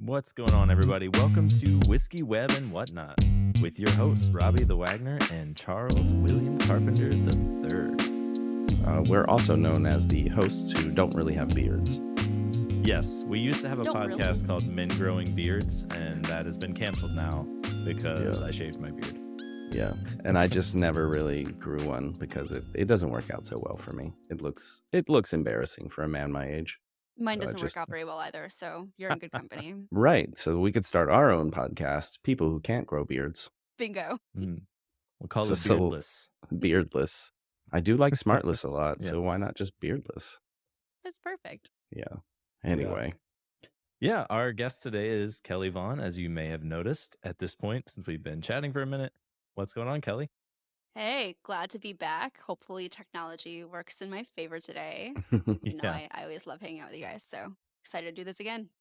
What's going on, everybody? Welcome to Whiskey, Web, and Whatnot with your hosts, Robbie the Wagner and Charles William Carpenter III. We're also known as the hosts who don't really have beards. Yes, we used to have a Don't podcast really. called Men Growing Beards, and that has been canceled now because Yeah. I shaved my beard. Yeah, and I just never really grew one because it doesn't work out so well for me. It looks embarrassing for a man my age. Mine So I doesn't just work out very well either, so you're in good company. right. So we could start our own podcast, people who can't grow beards. Bingo. We'll call So- it so- Beardless. Beardless. I do like smartless a lot, so why Yes. not just beardless? That's perfect. Yeah. Anyway, Yeah, our guest today is Kelly Vaughn, as you may have noticed at this point since we've been chatting for a minute. What's going on, Kelly? Hey, glad to be back. Hopefully technology works in my favor today. You know, I always love hanging out with you guys, so excited to do this again.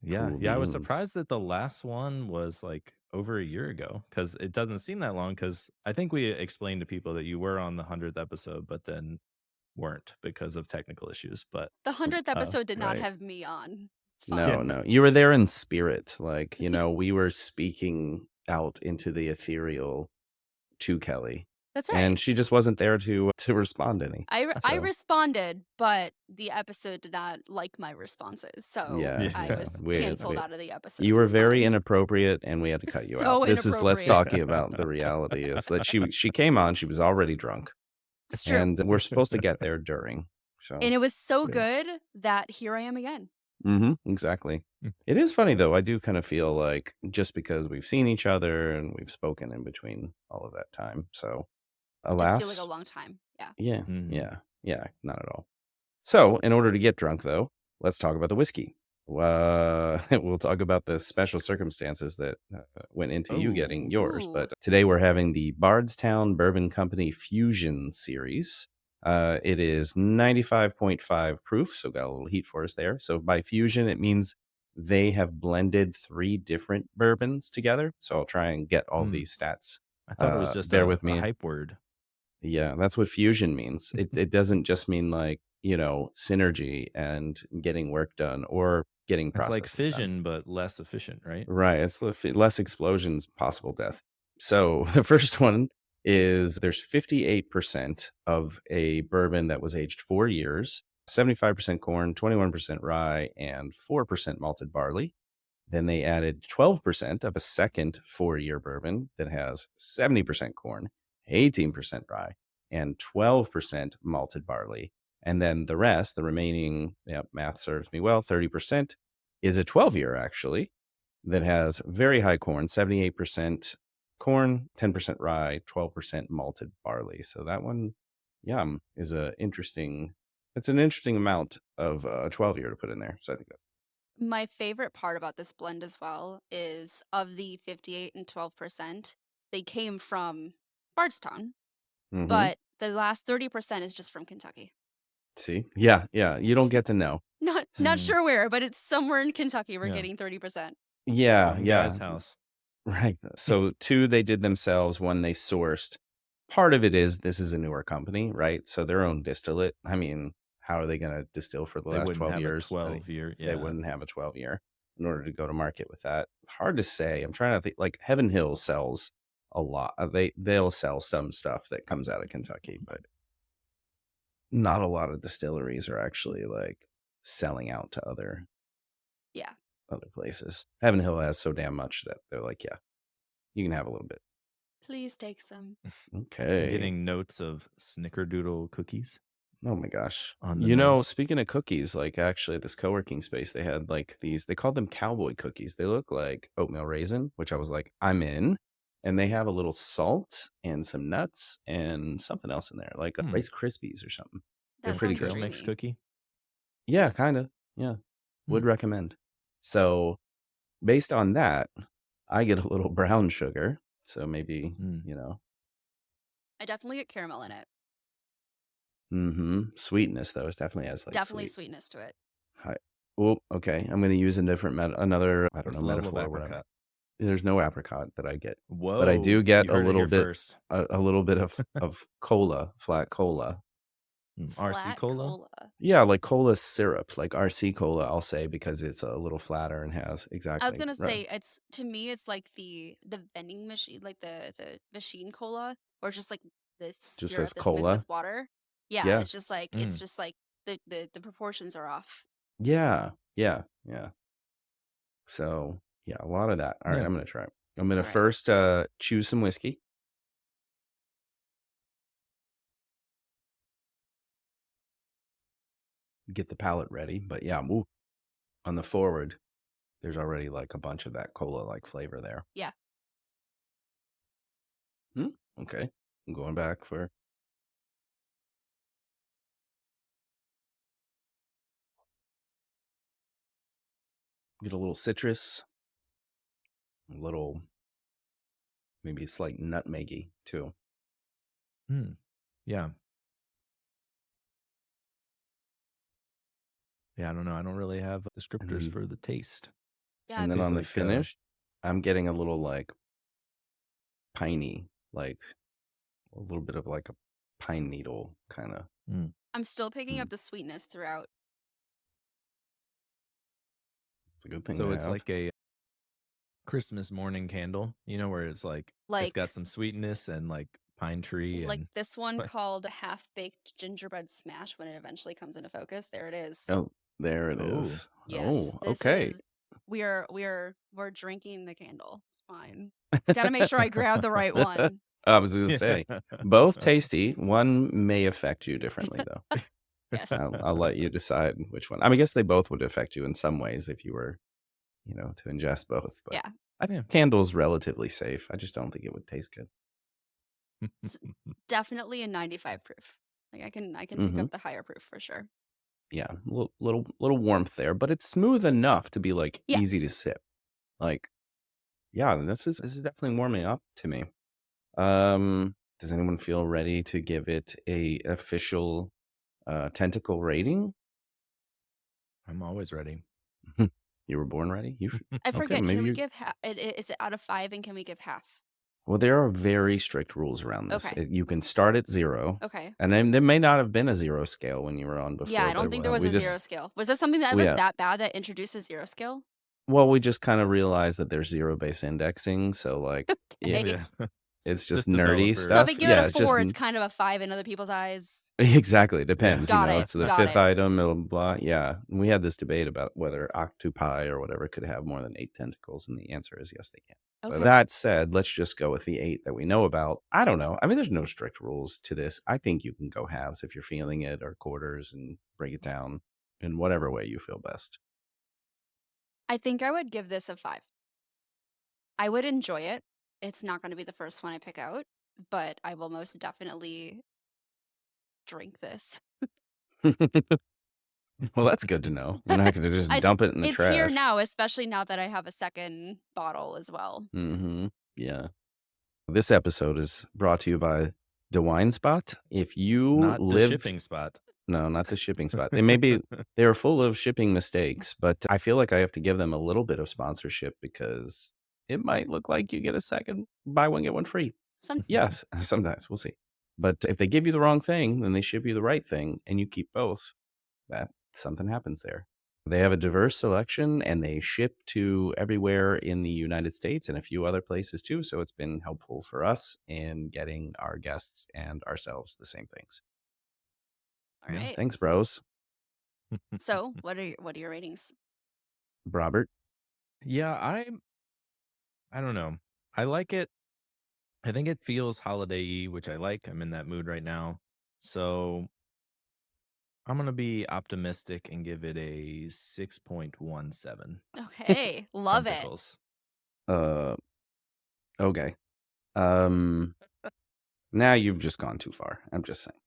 Yeah, Cool I was beans. surprised that the last one was like over a year ago because it doesn't seem that long. Because I think we explained to people that you were on the 100th episode, but then weren't because of technical issues. But The 100th episode did not right. have me on. It's fine. No, you were there in spirit. Like, we were speaking out into the ethereal to Kelly. That's right. And she just wasn't there to respond any. I so- responded, but the episode did not like my responses, so Yeah, I yeah. was Weird, canceled weird. out of the episode. You were It's very fine. inappropriate, and we had to cut you So out. Let's inappropriate. talking about the reality is that she came on, she was already drunk, It's true. and we're supposed to get there during. So And it was so Yeah. good that here I am again. exactly. Mm. It is funny though. I do kind of feel like just because we've seen each other and we've spoken in between all of that time. So, It alas, does feel like a long time. Yeah. Yeah, Mhm. yeah, not at all. So, in order to get drunk, though, let's talk about the whiskey. We'll talk about the special circumstances that went into you getting yours. Ooh. But today we're having the Bardstown Bourbon Company Fusion Series. It is 95.5 proof, so got a little heat for us there. So by fusion, it means they have blended 3 different bourbons together. So I'll try and get all Hmm. these stats. I thought it was just bear a, with a me. hype word. Yeah, that's what fusion means. It doesn't just mean like, synergy and getting work done or getting It's processes like done. fission, but less efficient, right? Right. It's less explosions, possible death. So the first one is there's 58% of a bourbon that was aged 4 years, 75% corn, 21% rye, and 4% malted barley. Then they added 12% of a second 4-year bourbon that has 70% corn, 18% rye, and 12% malted barley. And then the rest, the remaining, math serves me well, 30% is a 12-year actually that has very high corn, 78% corn, 10% rye, 12% malted barley. So that one, is it's an interesting amount of a 12-year to put in there. So I think that's My favorite part about this blend as well is of the 58 and 12%, they came from Bardstown, Mhm. but the last 30% is just from Kentucky. See? Yeah. You don't get to know. Not Hmm. sure where, but it's somewhere in Kentucky we're Yeah. getting 30%. Yeah, Some yeah. guy's house. Right. So 2 they did themselves, 1 they sourced. Part of it is this is a newer company, right? So their own distillate. I mean, how are they going to distill for the They last wouldn't 12 have years? a 12-year. They wouldn't have a 12-year in order to go to market with that. Hard to say. I'm trying to think. Like Heaven Hill sells a lot. They'll sell some stuff that comes out of Kentucky, but not a lot of distilleries are actually like selling out to other places. Heaven Hill has so damn much that they're like, yeah, you can have a little bit. Please take some. Okay. I'm getting notes of snickerdoodle cookies. Oh my gosh. On the nose. Speaking of cookies, like actually at this co-working space, they had like they called them cowboy cookies. They look like oatmeal raisin, which I was like, I'm in. And they have a little salt and some nuts and something else in there, like Rice Krispies or something. That pretty sounds good. Trail mix dreamy. cookie. Yeah, kind of. Yeah. Would recommend. So based on that, I get a little brown sugar. So maybe, I definitely get caramel in it. Sweetness though. It definitely has like Definitely sweet. sweetness to it. Well, okay. I'm going to use a different another, I don't What's know, the level of metaphor. Whatever. apricot? There's no apricot that I get, Whoa! but I do get you a heard it little here bit, first. a little bit of cola, flat cola. RC Flat cola. Yeah, like cola syrup, like RC cola, I'll say, because it's a little flatter and has I was exactly gonna right. say it's to me it's like the vending machine, like the machine cola, or just like the Just syrup says that's mixed cola. with water. Yeah, Yeah. Mm, it's just like the proportions are off. Yeah. Yeah. Yeah. So yeah, a lot of that. All right, yeah. I'm gonna try it. I'm gonna All right. first choose some whiskey, get the palate ready. But yeah, woo, on the forward, there's already like a bunch of that cola like flavor there. Yeah. Hmm? Okay. I'm going back for get a little citrus, a little maybe it's like nutmeggy too. Mm, yeah. Yeah, I don't know. I don't really have And descriptors then for the taste. Yeah. and then Tastes on the like finish, I'm getting a little like piney, like a little bit of like a pine needle kind of. mm. I'm still picking up the sweetness throughout. It's a good thing to So it's have. like a Christmas morning candle, where it's like it's got Like some sweetness and like pine tree like and this one called half baked gingerbread smash when it eventually comes into focus. There it is. Oh, there it oh, is. Yes, Oh, this okay. is we're drinking the candle. It's fine. Got to make sure I grab the right one. I was gonna yeah. say both tasty. One may affect you differently though. Yes. I'll let you decide which one. I mean, I guess they both would affect you in some ways if you were, to ingest both. But Yeah. I yeah. think candle's relatively safe. I just don't think it would taste good. It's definitely a 95 proof. Like I can pick Hmm. up the higher proof for sure. Yeah, a little warmth there, but it's smooth enough to be like Yeah. easy to sip. Like, yeah, this is definitely warming up to me. Does anyone feel ready to give it a official tentacle rating? I'm always ready. You were born ready. You should. I Okay, forget, can maybe we you. give is it out of 5 and can we give half? Well, there are very strict rules around this. Okay. You can start at 0, Okay. and then there may not have been a 0 scale when you were on Yeah, before, I but don't think there was we a 0 just scale. Was there something that we was that bad that introduced a 0 scale? well, we just kind of realized that there's zero-based indexing, so like Okay. Yeah. it's just Just nerdy So if I stuff. developers. give it a Yeah, it's just 4, it's kind of a 5 in other people's eyes. exactly, it Yeah. depends, Got it. it's the Got 5th it. item, blah, blah, blah. Yeah, and we had this debate about whether octopi or whatever could have more than 8 tentacles, and the answer is yes, they can. But Okay. that said, let's just go with the 8 that we know about. I don't know. I mean, there's no strict rules to this. I think you can go halves if you're feeling it or quarters and break it down in whatever way you feel best. I think I would give this a 5. I would enjoy it. It's not going to be the first one I pick out, but I will most definitely drink this. Well, that's good to know. We're not gonna just dump it in the It's here trash. now, especially now that I have a second bottle as well. Mhm. Yeah. This episode is brought to you by the Wine Spot. If you Not the live shipping spot. no, not the shipping spot. They're full of shipping mistakes, but I feel like I have to give them a little bit of sponsorship because it might look like you get a second buy one get one free. Some Yes, sometimes we'll see. But if they give you the wrong thing, then they ship you the right thing and you keep both. That something happens there. They have a diverse selection and they ship to everywhere in the United States and a few other places too. So it's been helpful for us in getting our guests and ourselves the same things. all yeah. right. Thanks, bros. So, what are your ratings? Robert. Yeah, I don't know. I like it. I think it feels holiday-y, which I like. I'm in that mood right now. So I'm gonna be optimistic and give it a 6.17 Okay, love it. tentacles. Uh, okay. Um, now you've just gone too far. I'm just saying.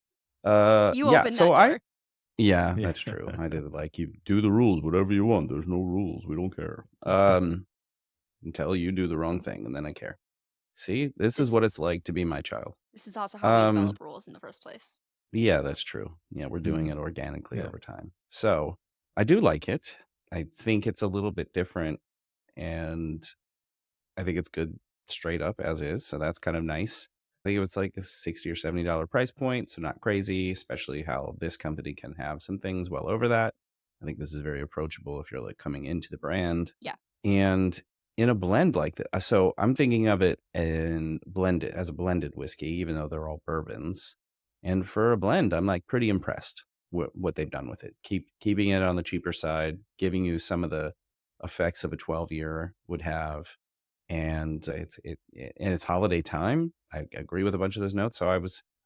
You Yeah. opened that door. Yeah, Yeah. that's true. I did it like you do the rules, whatever you want. There's no rules. We don't care. Until you do the wrong thing, and then I care. See, this is what This it's like to be my child. this is also how we Um, develop rules in the first place. yeah, that's true. Yeah, we're doing Mm, it organically yeah. over time. So I do like it. I think it's a little bit different, and I think it's good straight up as is. So that's kind of nice. think it was like a $60 or $70 price point. So not crazy, especially how this company can have some things well over that. I think this is very approachable if you're like coming into the brand. Yeah. And in a blend like that, so I'm thinking of it and blend it as a blended whiskey, even though they're all bourbons. And for a blend, I'm like pretty impressed with what they've done with it. Keeping it on the cheaper side, giving you some of the effects of a 12-year would have, and and it's holiday time. I agree with a bunch of those notes, so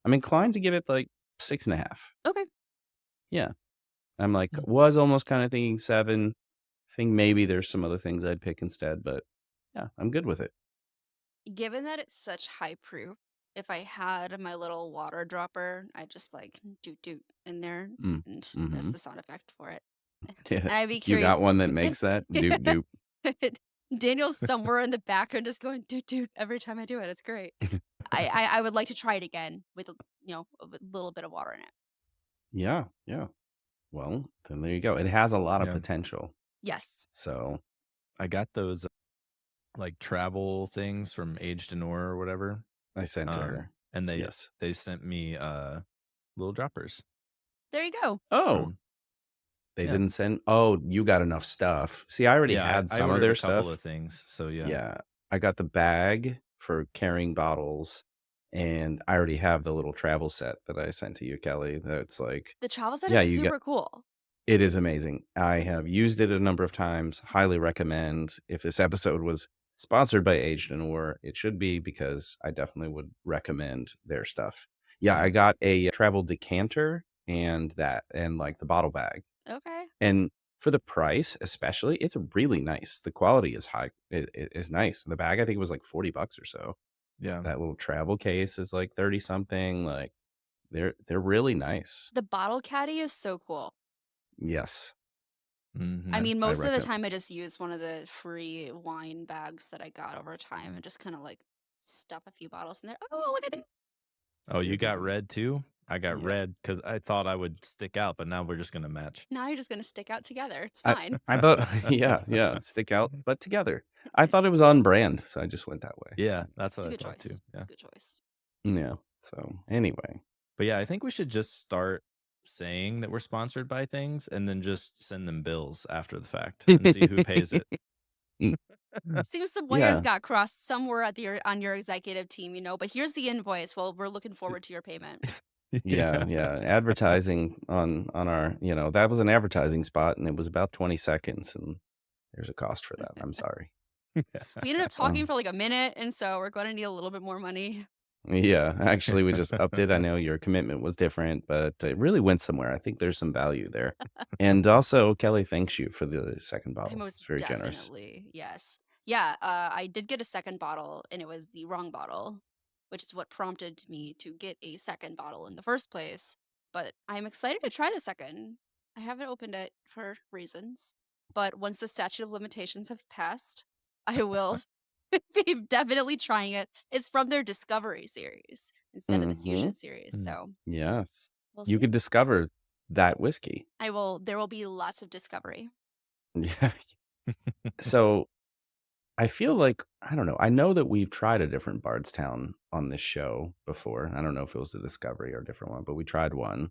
I'm inclined to give it like 6.5. Okay. Yeah, I'm like Mm. was almost kind of thinking 7. I think maybe there's some other things I'd pick instead, but yeah, I'm good with it. Given that it's such high proof, if I had my little water dropper, I just like doot doot in there, Mm. and that's Hmm. the sound effect for it. Yeah, And I'd be you got curious. one that makes that doop doop. Daniel's somewhere in the background just going doot doot every time I do it. It's great. I would like to try it again with a little bit of water in it. Yeah, yeah. Well, then there you go. It has a lot of Yeah. potential. Yes. So I got those like travel things from Aged in Ore or whatever. I sent her. And Yes. they sent me little droppers There you go. Oh, from they yeah. didn't send. Oh, you got enough stuff. See, I already Yeah, had I some of ordered their a couple stuff. of things. So yeah. Yeah, I got the bag for carrying bottles, and I already have the little travel set that I sent to you, Kelly. That's like, The travel set yeah, is you got super cool. it is amazing. I have used it a number of times. Highly recommend. If this episode was sponsored by Aged in War, it should be because I definitely would recommend their stuff. Yeah, I Mm. got a travel decanter and like the bottle bag. Okay. And for the price, especially, it's really nice. The quality is high. It is nice. The bag, I think it was like $40 or so. Yeah. That little travel case is like 30 something. Like they're really nice. The bottle caddy is so cool. Yes. I mean, I most of the reckon. time I just use one of the free wine bags that I got over time and just kind of like stuff a few bottles in there. Oh, look at it. Oh, You're you got doing. red too? I got Yeah. red because I thought I would stick out, but now we're just gonna match. Now you're just going to stick out together. It's I fine. I thought yeah, yeah, stick out but together. I thought it was on brand, so I just went that way. Yeah, that's It's what a I good thought too. choice. Yeah. It's a good choice. Yeah. So anyway. But yeah, I think we should just start saying that we're sponsored by things and then just send them bills after the fact and see who pays it. Seems some wires Yeah. got crossed somewhere on your executive team, but here's the invoice. Well, we're looking forward to your payment. Yeah, Yeah. yeah. Advertising on our, that was an advertising spot and it was about 20 seconds and there's a cost for that. I'm sorry. We ended up talking Um, for like a minute, and so we're going to need a little bit more money. yeah, actually we just upped it. I know your commitment was different, but it really went somewhere. I think there's some value there. And also Kelly thanks you for the second I bottle. most It's very generous. definitely, yes. Yeah, I did get a second bottle, and it was the wrong bottle, which is what prompted me to get a second bottle in the first place. But I'm excited to try the second. I haven't opened it for reasons, but once the statute of limitations have passed, I will be definitely trying it. It's from their Discovery series instead of the Mhm. Fusion series, Mm. so Yes. we'll You see. could discover that whiskey. There will be lots of discovery. Yeah. So I feel like, I don't know. I know that we've tried a different Bardstown on this show before. I don't know if it was the Discovery or a different one, but we tried one.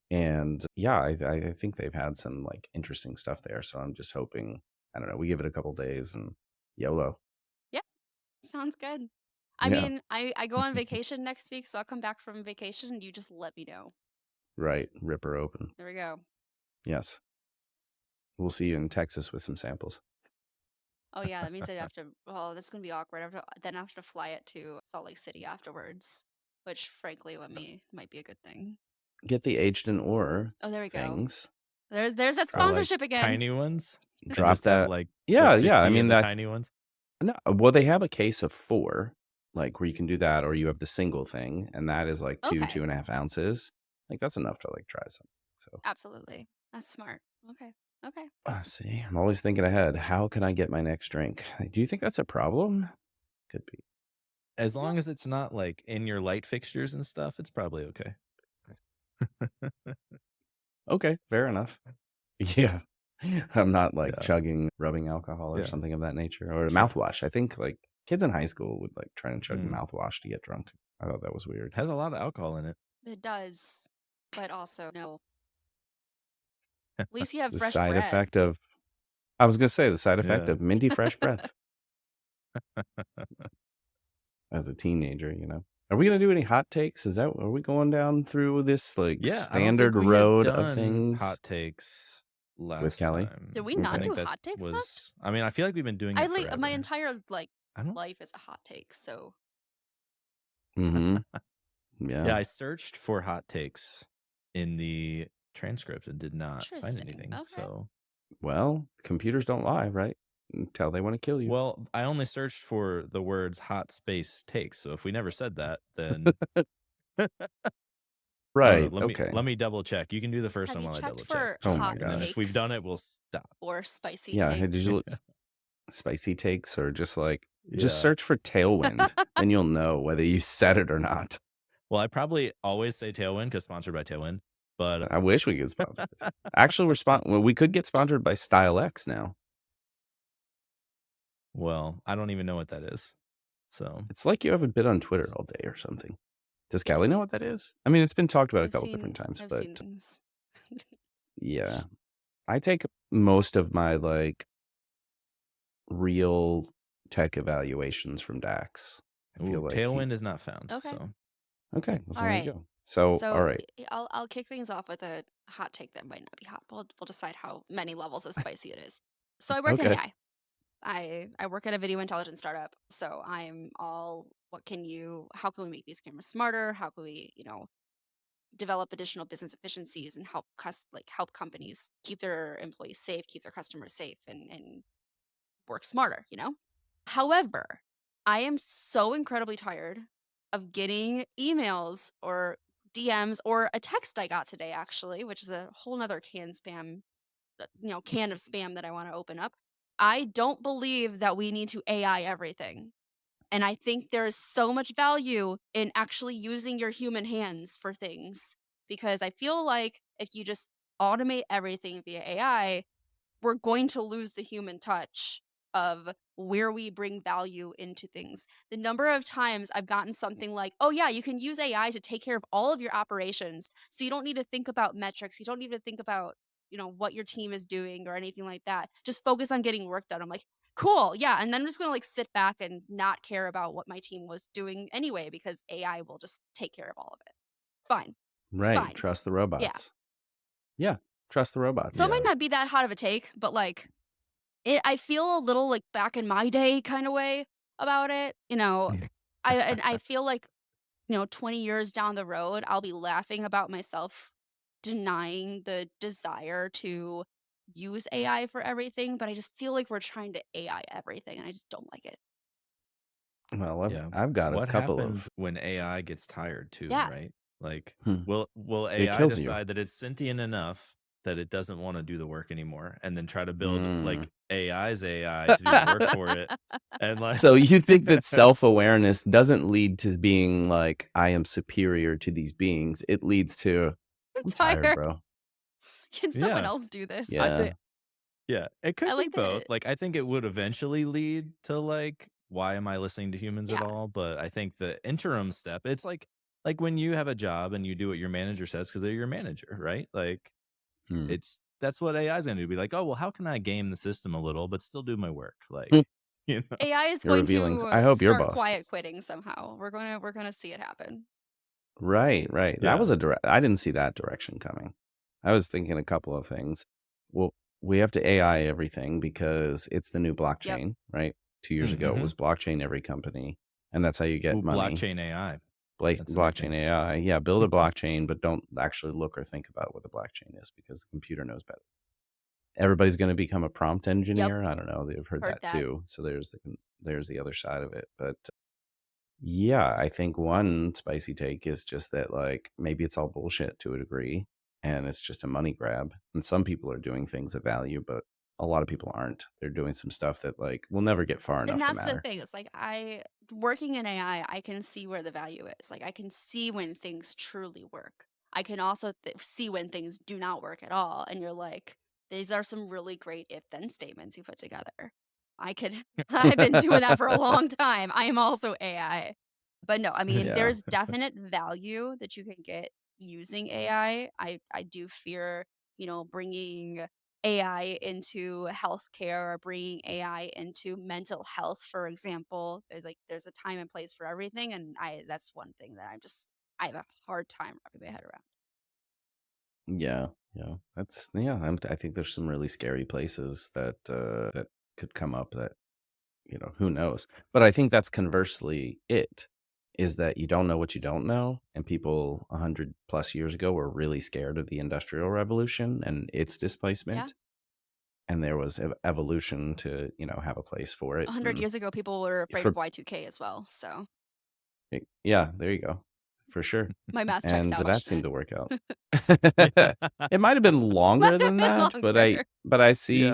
And yeah, I think they've had some like interesting stuff there. So I'm just hoping, I don't know, we give it a couple days and YOLO. Yeah, sounds good. I Yeah. mean, I go on vacation next week, so I'll come back from vacation and you just let me know. Right. Rip her open. There we go. Yes. We'll see you in Texas with some samples. Oh yeah, that means I'd have to. Well, that's gonna be awkward. Then I have to fly it to Salt Lake City afterwards, which frankly, might be a good thing. Get the aged in ore Oh, there we go. things. There's that Or like sponsorship again. tiny ones and Drop just have that. like the Yeah. Yeah. I 50 of mean, the that's tiny ones. no, well, they have a case of 4, like, where you can do that, or you have the single thing, and that is, like, Okay, 2.5 ounces. Like, that's enough to, like, try some. So, absolutely. That's smart. Okay, okay. see, I'm always thinking ahead. How can I get my next drink? Do you think that's a problem? Could be. As long as it's not like in your light fixtures and stuff, it's probably okay. Okay, fair enough. Yeah. I'm not, like, Yeah. chugging rubbing alcohol or Yeah. something of that nature, or mouthwash. I think, like, kids in high school would, like, try and chug Mm. mouthwash to get drunk. I thought that was weird. Has a lot of alcohol in it. It does, but also no. At least you have The fresh side breath. effect of I was gonna say the side effect Yeah. of minty fresh breath as a teenager, you know. Are we gonna do any hot takes? Are we going down through this like Yeah, I don't think standard we had road of done things hot takes with last Kelly? Did we time. I not Okay. do think that hot takes last? was I mean, I feel like we've been doing I it like my forever. entire I don't life is a hot take, so Mm-hmm. Yeah, Yeah. I searched for hot takes in the transcript and did not find interesting. anything. Okay. So, Well, computers don't lie, right? Until they want to kill you. well, I only searched for the words hot space takes. So if we never said that, then I don't know. Right. Let Okay. me double check. You can do the first Have one you while I checked double check. for Oh my hot And then gosh. if we've done it, takes we'll stop. or spicy Yeah. Hey, did takes? you spicy takes or just Yeah. search for tailwind? Then you'll know whether you said it or not. Well, I probably always say Tailwind because sponsored by Tailwind. But I wish we could sponsor it. Actually, well, we could get sponsored by Style X now. well, I don't even know what that is. So It's like you haven't been on Twitter all day or something. Does Kelly Yes, know what that is? I mean, it's been talked about a I've couple different seen times, I've but seen things. yeah, I take most of my like real tech evaluations from DAX. I feel ooh, like he. Tailwind is not found. Okay. So Okay, well, so All there you right. go. So, So all right. I'll kick things off with a hot take that might not be hot. We'll decide how many levels of spicy it is. So I work in Okay. AI. I work at a video intelligence startup. So I'm all how can we make these cameras smarter? How can we, develop additional business efficiencies and help companies keep their employees safe, keep their customers safe and work smarter? However, I am so incredibly tired of getting emails or DMs or a text I got today actually, which is a whole nother can of spam that I want to open up. I don't believe that we need to AI everything. And I think there is so much value in actually using your human hands for things because I feel like if you just automate everything via AI, we're going to lose the human touch of where we bring value into things. The number of times I've gotten something like, oh, yeah, you can use AI to take care of all of your operations. So you don't need to think about metrics. You don't need to think about, what your team is doing or anything like that. Just focus on getting work done. I'm like, cool. Yeah. And then I'm just going to like sit back and not care about what my team was doing anyway, because AI will just take care of all of it. Fine. It's Right. fine. Trust the Yeah. robots. Yeah. Trust the So it robots. might yeah. not be that hot of a take, but like, I feel a little, like, back in my day kinda way about it, Yeah. I feel like, 20 years down the road, I'll be laughing about myself denying the desire to use AI for everything, but I just feel like we're trying to AI everything, and I just don't like it. Well, I've, Yeah. I've got a What couple happens of. when AI gets tired too, Yeah, right? Like, Hmm, will it AI kills you. decide that it's sentient enough that it doesn't want to do the work anymore and then try to build Mm. like AI's AI to do the work for it? And like So you think that self-awareness doesn't lead to being like, I am superior to these beings. It leads to, I'm I'm tired, tired. bro. Can someone yeah. else do this? I Yeah. think yeah, it I could be like both. that. Like I think it would eventually lead to like why am I listening to humans at Yeah. all? But I think the interim step, it's like when you have a job and you do what your manager says because they're your manager, right? Like Hmm. that's what AI is going to do. Be like, oh well, how can I game the system a little but still do my work? Like, Hmm. you know, AI is You're going revealing. to I hope your start boss quiet does. quitting somehow. We're gonna see it happen. Right, right. That yeah. was a direct. I didn't see that direction coming. I was thinking a couple of things. Well, we have to AI everything because it's the new Yep. blockchain, right? 2 years ago, it Mm-hmm. was blockchain every company, and that's how you get Ooh, money. blockchain AI. That's the new Blockchain thing. AI. Yeah, build a blockchain, but don't actually look or think about what the blockchain is because the computer knows better. Everybody's going to become a prompt Yep. engineer. I don't know. They've heard Heard that that. too. So there's the other side of it. But yeah, I think one spicy take is just that like maybe it's all bullshit to a degree and it's just a money grab. And some people are doing things of value, but a lot of people aren't. They're doing some stuff that like will never get far And enough to that's the matter. thing. It's like working in I can see where the value is. Like I can see when things truly work. I can also see when things do not work at all. And you're like, these are some really great if then statements you put together. I could, I've been doing that for a long time. I am also AI. But no, I mean, Yeah. there's definite value that you can get using AI. I do fear, bringing AI into healthcare or bringing AI into mental health, for example. There's a time and place for everything, and I that's one thing that I have a hard time wrapping my head around. Yeah. Yeah. I think there's some really scary places that could come up that, who knows? But I think that's conversely it, is that you don't know what you don't know. And people 100 plus years ago were really scared of the Industrial Revolution and its Yeah. displacement. And there was evolution to, have a place for it. 100 And years ago, people were afraid of for, Y2K as well. So yeah, there you go. For sure. my math checks And out, that doesn't seemed it? to work out. Yeah. It might have been Might longer have than been that, longer. but I Yeah. see.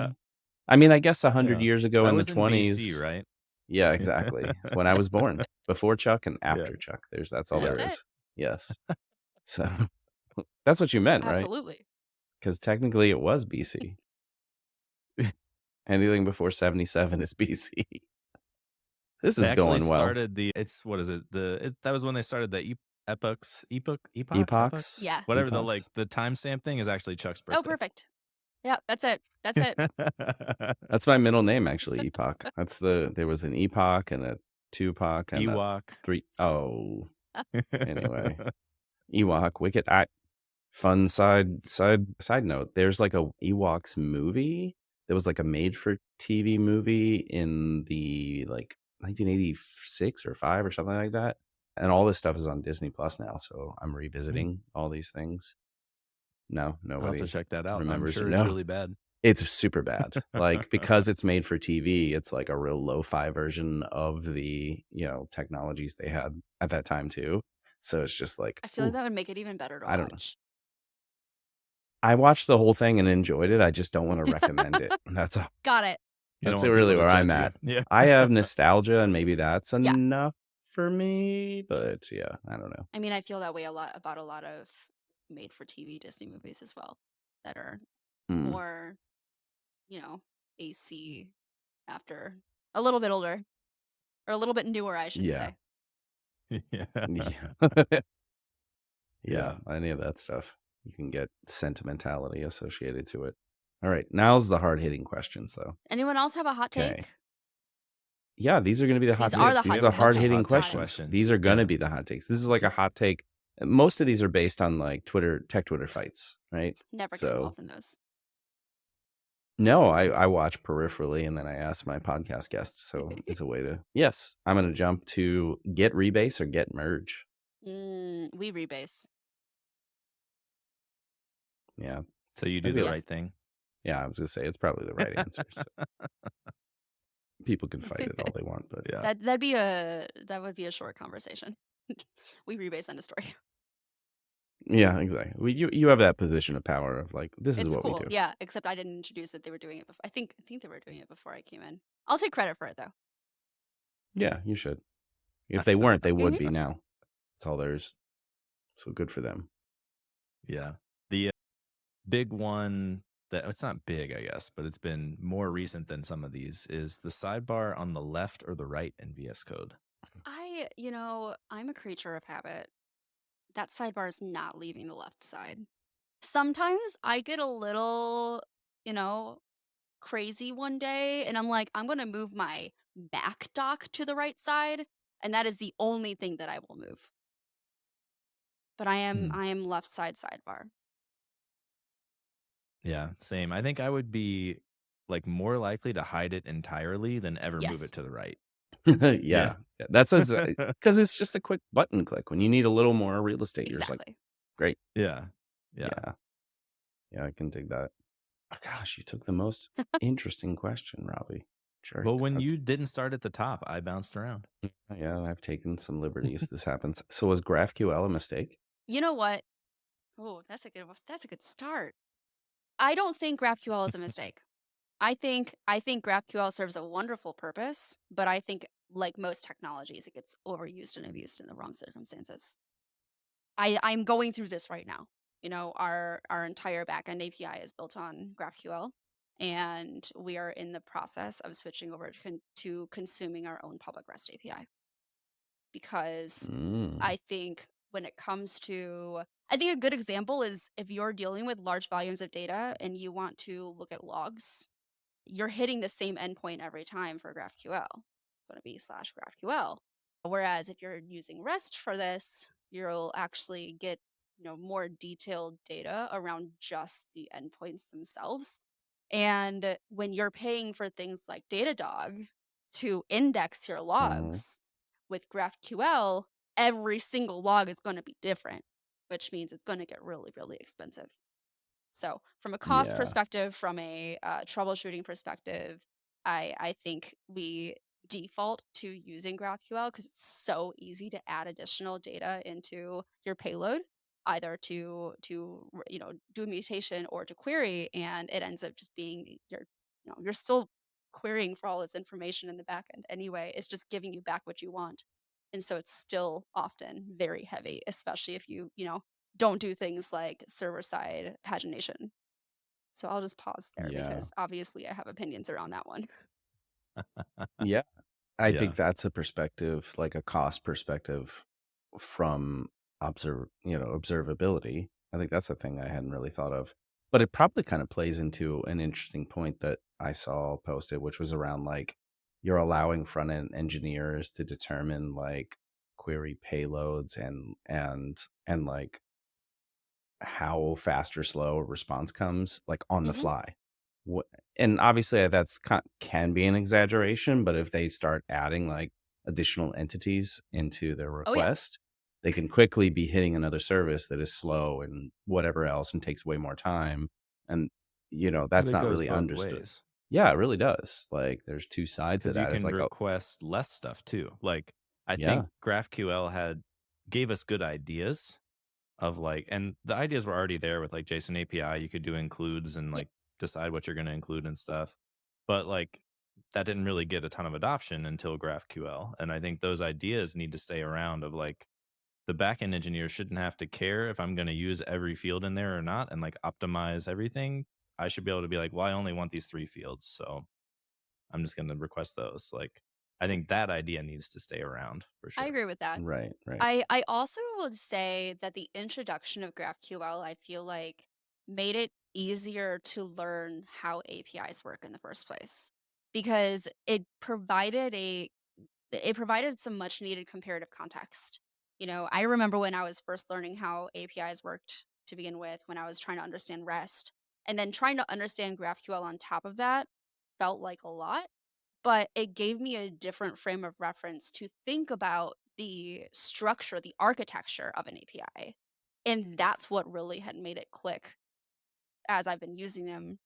I mean, I guess 100 Yeah. years ago That in the was in BC, 20s. right? Yeah, exactly. It's when I was born, before Chuck and Yeah. after Chuck. That's all Yeah. That's there it. is. Yes. So that's what you meant, right? Absolutely. Because technically it was BC. Anything before 77 is BC. This They is actually going well. started what is it? That was when they started the epoch? Epochs, Yeah. Whatever epochs. the timestamp thing is actually Chuck's Oh, birthday. perfect. Yeah, that's it. That's it. That's my middle name, actually, Epoch. There was an Epoch and a Tupac and a Ewok. three. Oh, anyway. Ewok, Wicked. Fun side note. There's like a Ewoks movie. There was like a made for TV movie in the like 1986 or 5 or something like that. And all this stuff is on Disney Plus now. So I'm Hmm. revisiting all these things. No, I'll have to nobody check that out. I'm remembers. sure it's No, really bad. it's super bad. Like, because it's made for TV, it's like a real lo-fi version of the, technologies they had at that time too. So it's just like, I feel like ooh, that would make it even better to I don't know. watch. I watched the whole thing and enjoyed it. I just don't want to recommend it. That's all. Got it. You don't That's want really people to where I'm judge you. at. Yeah. I have nostalgia and maybe that's Yeah. enough for me, but yeah, I don't know. I mean, I feel that way a lot about a lot of made for TV Disney movies as well that are Mm, more, you know, AC after a little bit older or a little bit newer, I should yeah. say. Yeah. Yeah. Yeah, Yeah. any of that stuff. You can get sentimentality associated to it. All right, now's the hard-hitting questions though. Anyone else have a hot Okay. take? Yeah, these are going to be the hot These are takes. the These We are hot. have a the bunch of Okay, hard-hitting hot take got it. questions. These questions. are going to Yeah. be the hot takes. This is like a hot take. Most of these are based on like tech Twitter fights, right? Never get So involved in those. no, I watch peripherally and then I ask my podcast guests. So it's a way to, yes, I'm going to jump to get rebase or get merge. We rebase. Yeah. So you I do the feel, Yes. right thing. yeah, I was going to say it's probably the right answer. So people can fight it all they want, but Yeah. That would be a short conversation. We rebase on a story. yeah, exactly. You have that position of power of like, this is It's what we cool. do. Yeah, except I didn't introduce it. They were doing it before. I think they were doing it before I came in. I'll take credit for it though. Yeah, you should. If they weren't, they would Mhm. be now. That's all there's. So good for them. Yeah. The big one that it's not big, I guess, but it's been more recent than some of these is the sidebar on the left or the right in VS Code. I'm a creature of habit. That sidebar is not leaving the left side. Sometimes I get a little, you know, crazy one day and I'm like, I'm going to move my back dock to the right side, and that is the only thing that I will move. But I am Hmm. I am left side sidebar. Yeah, same. I think I would be like more likely to hide it entirely than ever move it Yes, to the right. Yeah. Yeah. That's because it's just a quick button click when you need a little more real estate. You're just like, exactly. great. Yeah. Yeah. Yeah. Yeah, I can dig that. Oh, gosh, you took the most interesting question, Robbie. Jerk. Well, when Okay. you didn't start at the top, I bounced around. Yeah, I've taken some liberties. This happens. So was GraphQL a mistake? You know what? Oh, that's a good start. I don't think GraphQL is a mistake. I think GraphQL serves a wonderful purpose, but I think like most technologies, it gets overused and abused in the wrong circumstances. I'm going through this right now. Our entire backend API is built on GraphQL, and we are in the process of switching over to consuming our own public REST API. because Mm. I think when it comes to I think a good example is if you're dealing with large volumes of data and you want to look at logs, you're hitting the same endpoint every time for GraphQL. It's going to be slash GraphQL. Whereas if you're using REST for this, you'll actually get more detailed data around just the endpoints themselves. And when you're paying for things like Datadog to index your Mhm. logs with GraphQL, every single log is going to be different, which means it's going to get really, really expensive. So, from a cost Yeah. perspective, from a troubleshooting perspective, I think we default to using GraphQL because it's so easy to add additional data into your payload, either to do a mutation or to query, and it ends up just being you're still querying for all this information in the back end anyway. It's just giving you back what you want, and so it's still often very heavy, especially if you don't do things like server side pagination. So I'll just pause there Yeah. because obviously I have opinions around that one. Yeah. I Yeah. think that's a perspective, like a cost perspective from observability. I think that's a thing I hadn't really thought of. But it probably kind of plays into an interesting point that I saw posted, which was around like you're allowing front end engineers to determine like query payloads and like how fast or slow a response comes like on the Mhm. fly. What, and obviously can be an exaggeration, but if they start adding like additional entities into their Oh, yeah, request, they can quickly be hitting another service that is slow and whatever else and takes way more time. And But that's it not goes really both understood. ways Yeah, it really does. Like there's two sides of because you that. It's can like, oh, request less stuff too. Like, I yeah. think GraphQL gave us good ideas of like, and the ideas were already there with like JSON API. You could do includes and yeah, like decide what you're going to include and stuff. But like, that didn't really get a ton of adoption until GraphQL. And I think those ideas need to stay around of like, the backend engineer shouldn't have to care if I'm going to use every field in there or not and like optimize everything. I should be able to be like, well, I only want these 3 fields. So I'm just going to request those. Like, I think that idea needs to stay around for I sure. agree with that. Right, right. I also would say that the introduction of GraphQL, I feel like, made it easier to learn how APIs work in the first place because it provided some much needed comparative context. I remember when I was first learning how APIs worked to begin with, when I was trying to understand REST, and then trying to understand GraphQL on top of that felt like a lot, but it gave me a different frame of reference to think about the structure, the architecture of an API. And that's what really had made it click as I've been using them,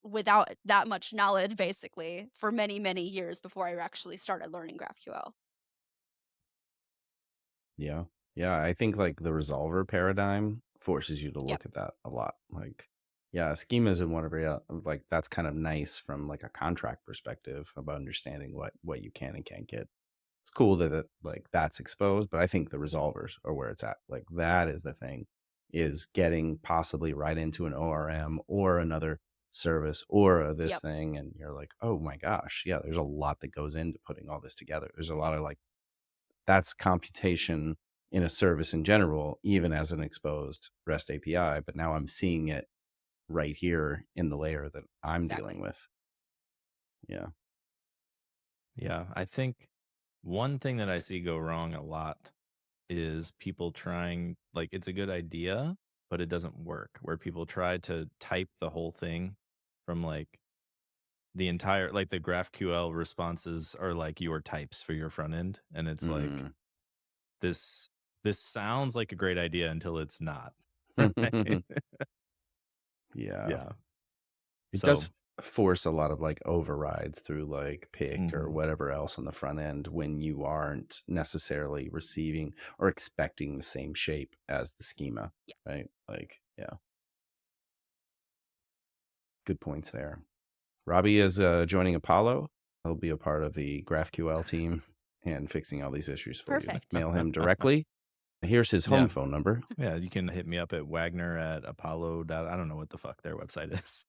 without that much knowledge basically for many, many years before I actually started learning GraphQL. Yeah. Yeah, I think like the resolver paradigm forces you to Yep. look at that a lot. Like, yeah, schemas and whatever. Yeah, like that's kind of nice from like a contract perspective about understanding what you can and can't get. It's cool that like that's exposed, but I think the resolvers are where it's at. Like that is the thing, is getting possibly right into an ORM or another service or this Yep. thing, and you're like, oh my gosh, yeah, there's a lot that goes into putting all this together. There's a lot of like that's computation in a service in general, even as an exposed REST API. But now I'm seeing it right here in the layer that I'm dealing Exactly. with. Yeah. Yeah. I think one thing that I see go wrong a lot is people trying, like, it's a good idea, but it doesn't work, where people try to type the whole thing from like the entire, like the GraphQL responses are like your types for your front end. And it's like, Mm. this, this sounds like a great idea until it's not. Right? Yeah. Yeah. It So, does force a lot of like overrides through like pick or mhm. whatever else on the front end when you aren't necessarily receiving or expecting the same shape as the schema, Yeah. right? Like, yeah, good points there. Robbie is joining Apollo. He'll be a part of the GraphQL team and fixing all these issues for you. Perfect. Mail him directly. Here's his home Yeah. phone number. Yeah. You can hit me up at Wagner at Apollo. I don't know what the fuck their website is.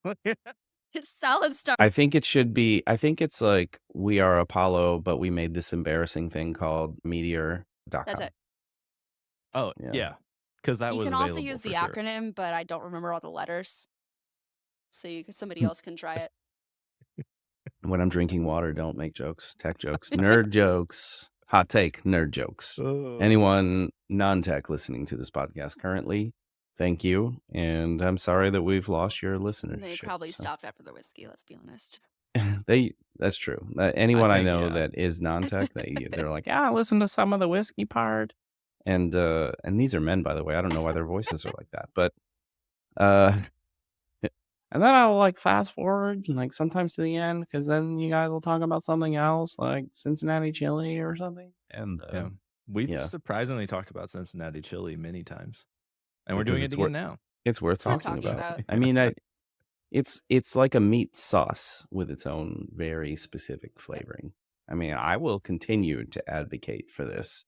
Salad star. I think it should be. I think it's like we are Apollo, but we made this embarrassing thing called That's Meteor.com. it. Oh, Yeah. yeah, because that You was can also available use for the sure. acronym, but I don't remember all the letters. So somebody else can try it. When I'm drinking water, don't make jokes, tech jokes, nerd jokes. Hot take, nerd jokes. Oh. Anyone non-tech listening to this podcast currently, thank you. And I'm sorry that we've lost your listenership. They probably so. stopped after the whiskey, let's be honest. That's true. Anyone I think, know yeah. that is non-tech, they're like, listen to some of the whiskey part. And these are men, by the way. I don't know why their voices are like that. But and then I'll like fast forward and like sometimes to the end because then you guys will talk about something else like Cincinnati chili or something. And Yeah. We've yeah. surprisingly talked about Cincinnati chili many times. And we're because doing it again now. it's worth Worth talking talking about. about. I mean, it's like a meat sauce with its own very specific flavoring. I mean, I will continue to advocate for this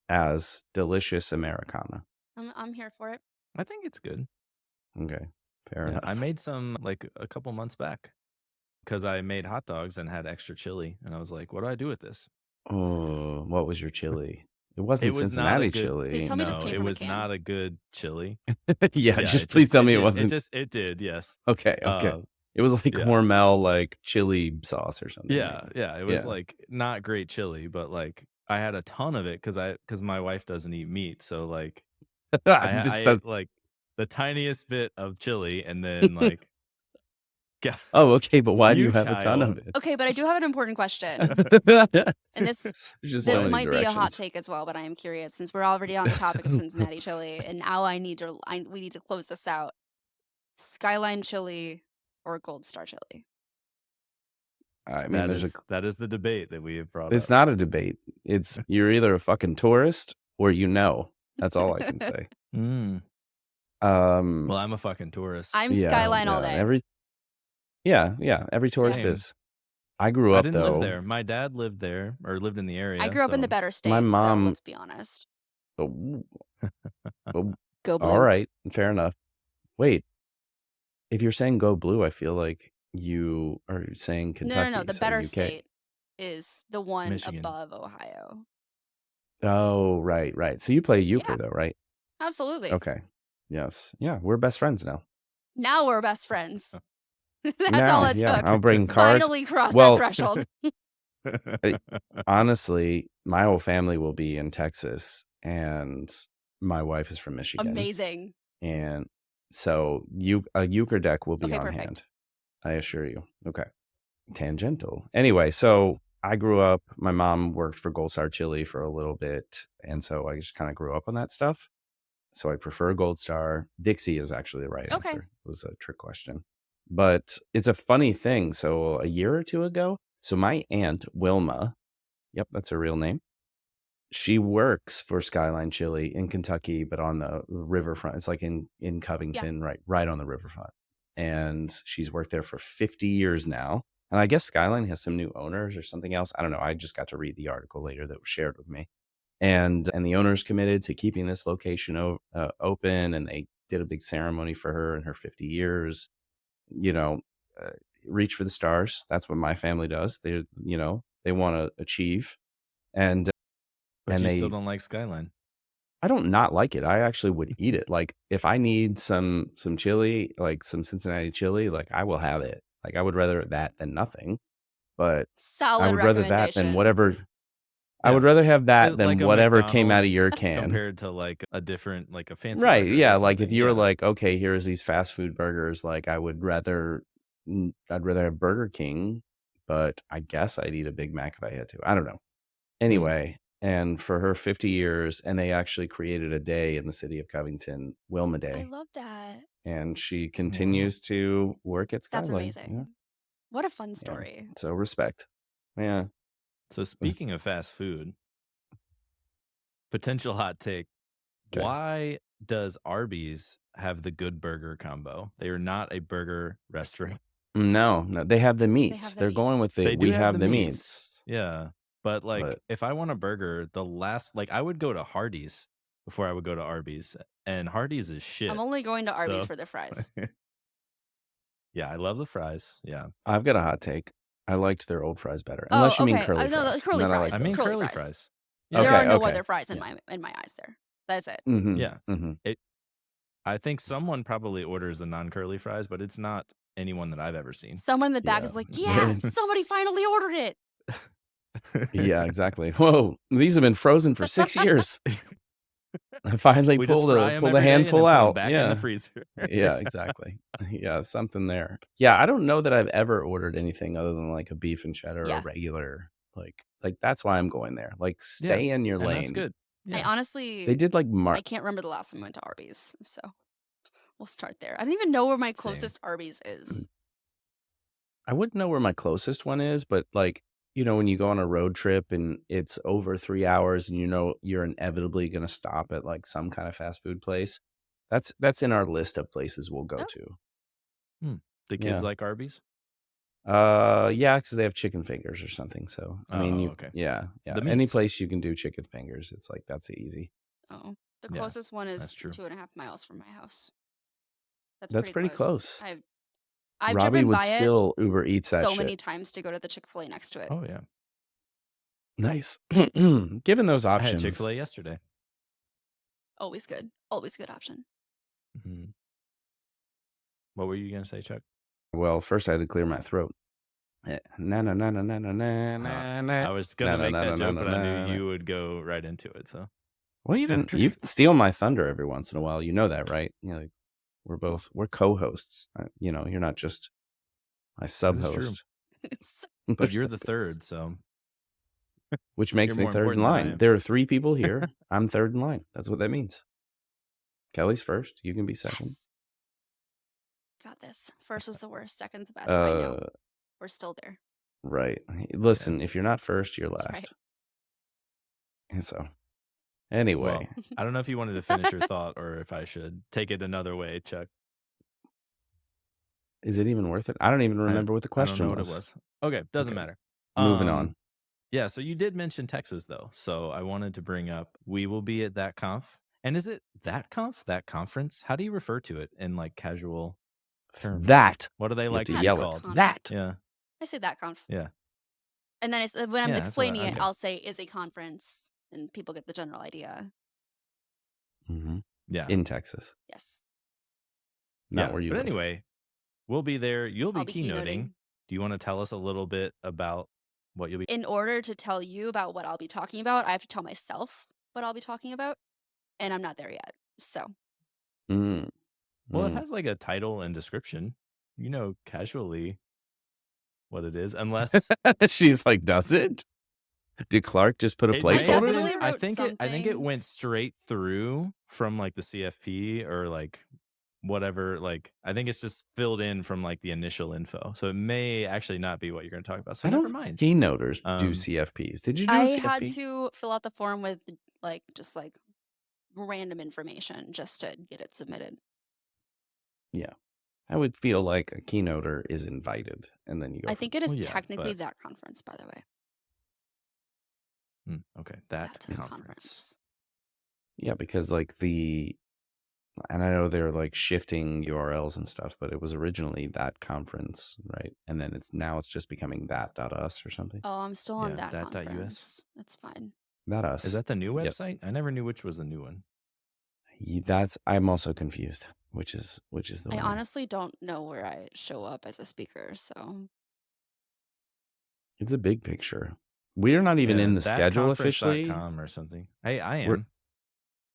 as delicious Americana. I'm here for it. I think it's good. Okay, fair Yeah, enough. I made some like a couple months back because I made hot dogs and had extra chili. And I was like, what do I do with this? Oh, what was your chili? It It wasn't was not a Cincinnati good. Please chili. tell me it just No, came it from a was can. not a good chili. Yeah, Yeah, just please tell me it did. wasn't. It did. Yes. Okay. It was like Yeah. Hormel, like chili sauce or something. Yeah, maybe. yeah. It was Yeah. like not great chili, but like I had a ton of it because my wife doesn't eat meat, so like I This does. ate like the tiniest bit of chili, and then like yeah, Oh, okay, but why do you you have a ton child. of it? Okay, but I do have an important question. And There's just so This many might be a hot directions. take as well, but I am curious since we're already on the topic of Cincinnati chili, and now we need to close this out. Skyline chili or Gold Star chili? I mean, That is the debate that we have brought it's up. not a debate. It's you're either a fucking tourist or you know. That's all I can say. Mm. Um, Well, I'm a fucking tourist. I'm yeah, Skyline all yeah, day. every tourist Same. is. I grew I up didn't live though. there. My dad lived there or lived in the area. I grew up in the so- better My state, so mom- let's be honest. Oh, Go blue. all right, fair enough. Wait, if you're saying go blue, I feel like you are saying Kentucky. No. The so better UK. state is the one Michigan. above Ohio. Oh, right. So you play euchre Yeah. though, right? Absolutely. Okay. Yes. Yeah, we're best friends now. Now we're best friends. That's now, all it yeah, took. I'll bring cards. Finally crossed Well, that threshold. Honestly, my whole family will be in Texas, and my wife is from Michigan. Amazing. And so a euchre deck will be Okay, on perfect. hand. I assure you. Okay. Tangential. Anyway, so I grew up, my mom worked for Gold Star Chili for a little bit. And so I just kind of grew up on that stuff. So I prefer Gold Star. Dixie is actually the right Okay. answer. It was a trick question. But it's a funny thing. So a year or two ago, so my aunt Wilma, yep, that's her real name. She works for Skyline Chili in Kentucky, but on the riverfront. It's like in Covington, right on the riverfront. And she's worked there for 50 years now. And I guess Skyline has some new owners or something else. I don't know. I just got to read the article later that was shared with me. And the owners committed to keeping this location open, and they did a big ceremony for her in her 50 years. You know, reach for the stars. That's what my family does. They want to achieve. And But you still don't like Skyline. I don't not like it. I actually would eat it. Like if I need some chili, like some Cincinnati chili, like I will have it. Like I would rather that than nothing. But Solid I would rather that than recommendation. whatever. I Yeah. would rather have that than Like a whatever came out of your McDonald's can. compared to like a different, like a fancy Right. burger or Yeah. Like if something. you were Yeah. like, okay, here's these fast food burgers, like I'd rather have Burger King, but I guess I'd eat a Big Mac if I had to. I don't know. Anyway, and for her 50 years, and they actually created a day in the city of Covington, Wilma I Day, love that. and she continues to work at That's Skyline. amazing. Yeah. What a fun story. So respect. Yeah. So speaking of fast food, potential hot take. Okay. Why does Arby's have the good burger combo? They are not a burger restaurant. No, they have the meats. the They're meat. going with They the do we have have the the meats. meats. Yeah. But like But- if I want a burger, I would go to Hardee's before I would go to Arby's. And Hardee's is shit. I'm only going to Arby's So- for the fries. Yeah, I love the fries. Yeah. I've got a hot take. I liked their old fries better, Oh, unless you mean okay. curly No, fries, and curly then I like I fries. mean those. Curly curly fries. fries. There Yeah. are Okay, no okay. other fries in Yeah. my eyes there. That's it. Mhm, Yeah. mhm. It I think someone probably orders the non-curly fries, but it's not anyone that I've ever seen. Someone in the back Yeah. is like, "Yeah, somebody finally ordered it." Yeah, exactly. "Whoa, these have been frozen for 6 years. I finally We just fry them pulled a every day and handful then put them out." back in the Yeah. freezer. Yeah, exactly. Yeah, something there. Yeah, I don't know that I've ever ordered anything other than, like, a beef and cheddar or Yeah. regular, like, that's why I'm going there. Like, Yeah, stay in your and that's lane. good. I Yeah. They honestly did, like, I can't remember the last time I went to Arby's, so we'll start there. I don't even know where my Same. closest Arby's is. I wouldn't know where my closest one is, but, like, when you go on a road trip and it's over 3 hours and you're inevitably gonna stop at, like, some kind of fast food place, that's in our list of places we'll go Oh, to. Hmm. The kids Yeah. like Arby's? Yeah, because they have chicken fingers or something, so, I mean, Oh, okay. yeah, The any meats. place you can do chicken fingers, it's like, that's easy. oh. The Yeah, closest one that's is true. 2.5 miles from my house. That's That's pretty pretty close. close. I've Robbie driven would by it still Uber Eats that so shit. many times to go to the Chick-fil-A next to it. Oh, yeah. Nice. Given those I had options Chick-fil-A yesterday. Always good. Always good option. Mhm. What were you gonna say, Chuck? well, first I had to clear my throat. Na na na na na na na Uh, na na I was na gonna na make na that na na joke, but I knew na na. you would go right into it, so. Well, you can steal my thunder every once in a while. You know that, right? Like, we're co-hosts. You're not just my That is true. sub-host. But There's you're like the this, third, so which you're makes me more third in important than I line. am. There are 3 people here. I'm third in line. That's what that means. Kelly's first. You can be second. Yes. Got this. First is the worst. Second's the best. I know. Uh, We're still there. right. Yeah, Listen, if you're not first, you're That's last. right. And so, anyway, Well, I don't know if you wanted to finish your thought or if I should take it another way, Chuck. is it even worth it? I don't even remember what the I don't know question what it was. was. Okay, doesn't Okay, matter. moving on. Yeah, so you did mention Texas though. So I wanted to bring up we will be at that conf. And is it that conf? That conference? How do you refer to it in like casual terms? That What do they you have like to to be yell That's it. called? conf. That. Yeah. I say that conf. Yeah. And then when I'm Yeah, that's what explaining it, okay. I'll say is a conference and people get the general idea. Mm-hmm. Yeah. In Texas, Yes. not Yeah. where you But live. anyway, we'll be there. You'll be I'll be keynoting. keynoting. Do you want to tell us a little bit about what you'll be In order to tell you about what I'll be talking about, I have to tell myself what I'll be talking about, and I'm not there yet. So, Mm, Well, it mm. has like a title and description. You know casually what it is, unless She's like, does it? Did Clark just put a it may I have placeholder definitely there? I wrote think it something. went straight through from like the CFP or like whatever, like I think it's just filled in from like the initial info. So it may actually not be what you're gonna talk about. So I don't never think mind. keynoters do Um CFPs. Did you do a I had CFP? to fill out the form with just random information just to get it submitted. Yeah. I would feel like a keynoter is invited, and then you go I from think it well is yeah, technically but that conference, by the way. okay, that That conference. conference. yeah, because like and I know they're like shifting URLs and stuff, but it was originally that conference, right? And then it's just becoming that.us or something. Oh, I'm still on Yeah, that that.us. conference. That's fine. Not us. Is that the new Yep. website? I never knew which was the new one. I'm also confused. Which is the I one? honestly don't know where I show up as a speaker, so It's a big picture. We're not even in the schedule officially. thatconference.com or something. Hey, I We're am.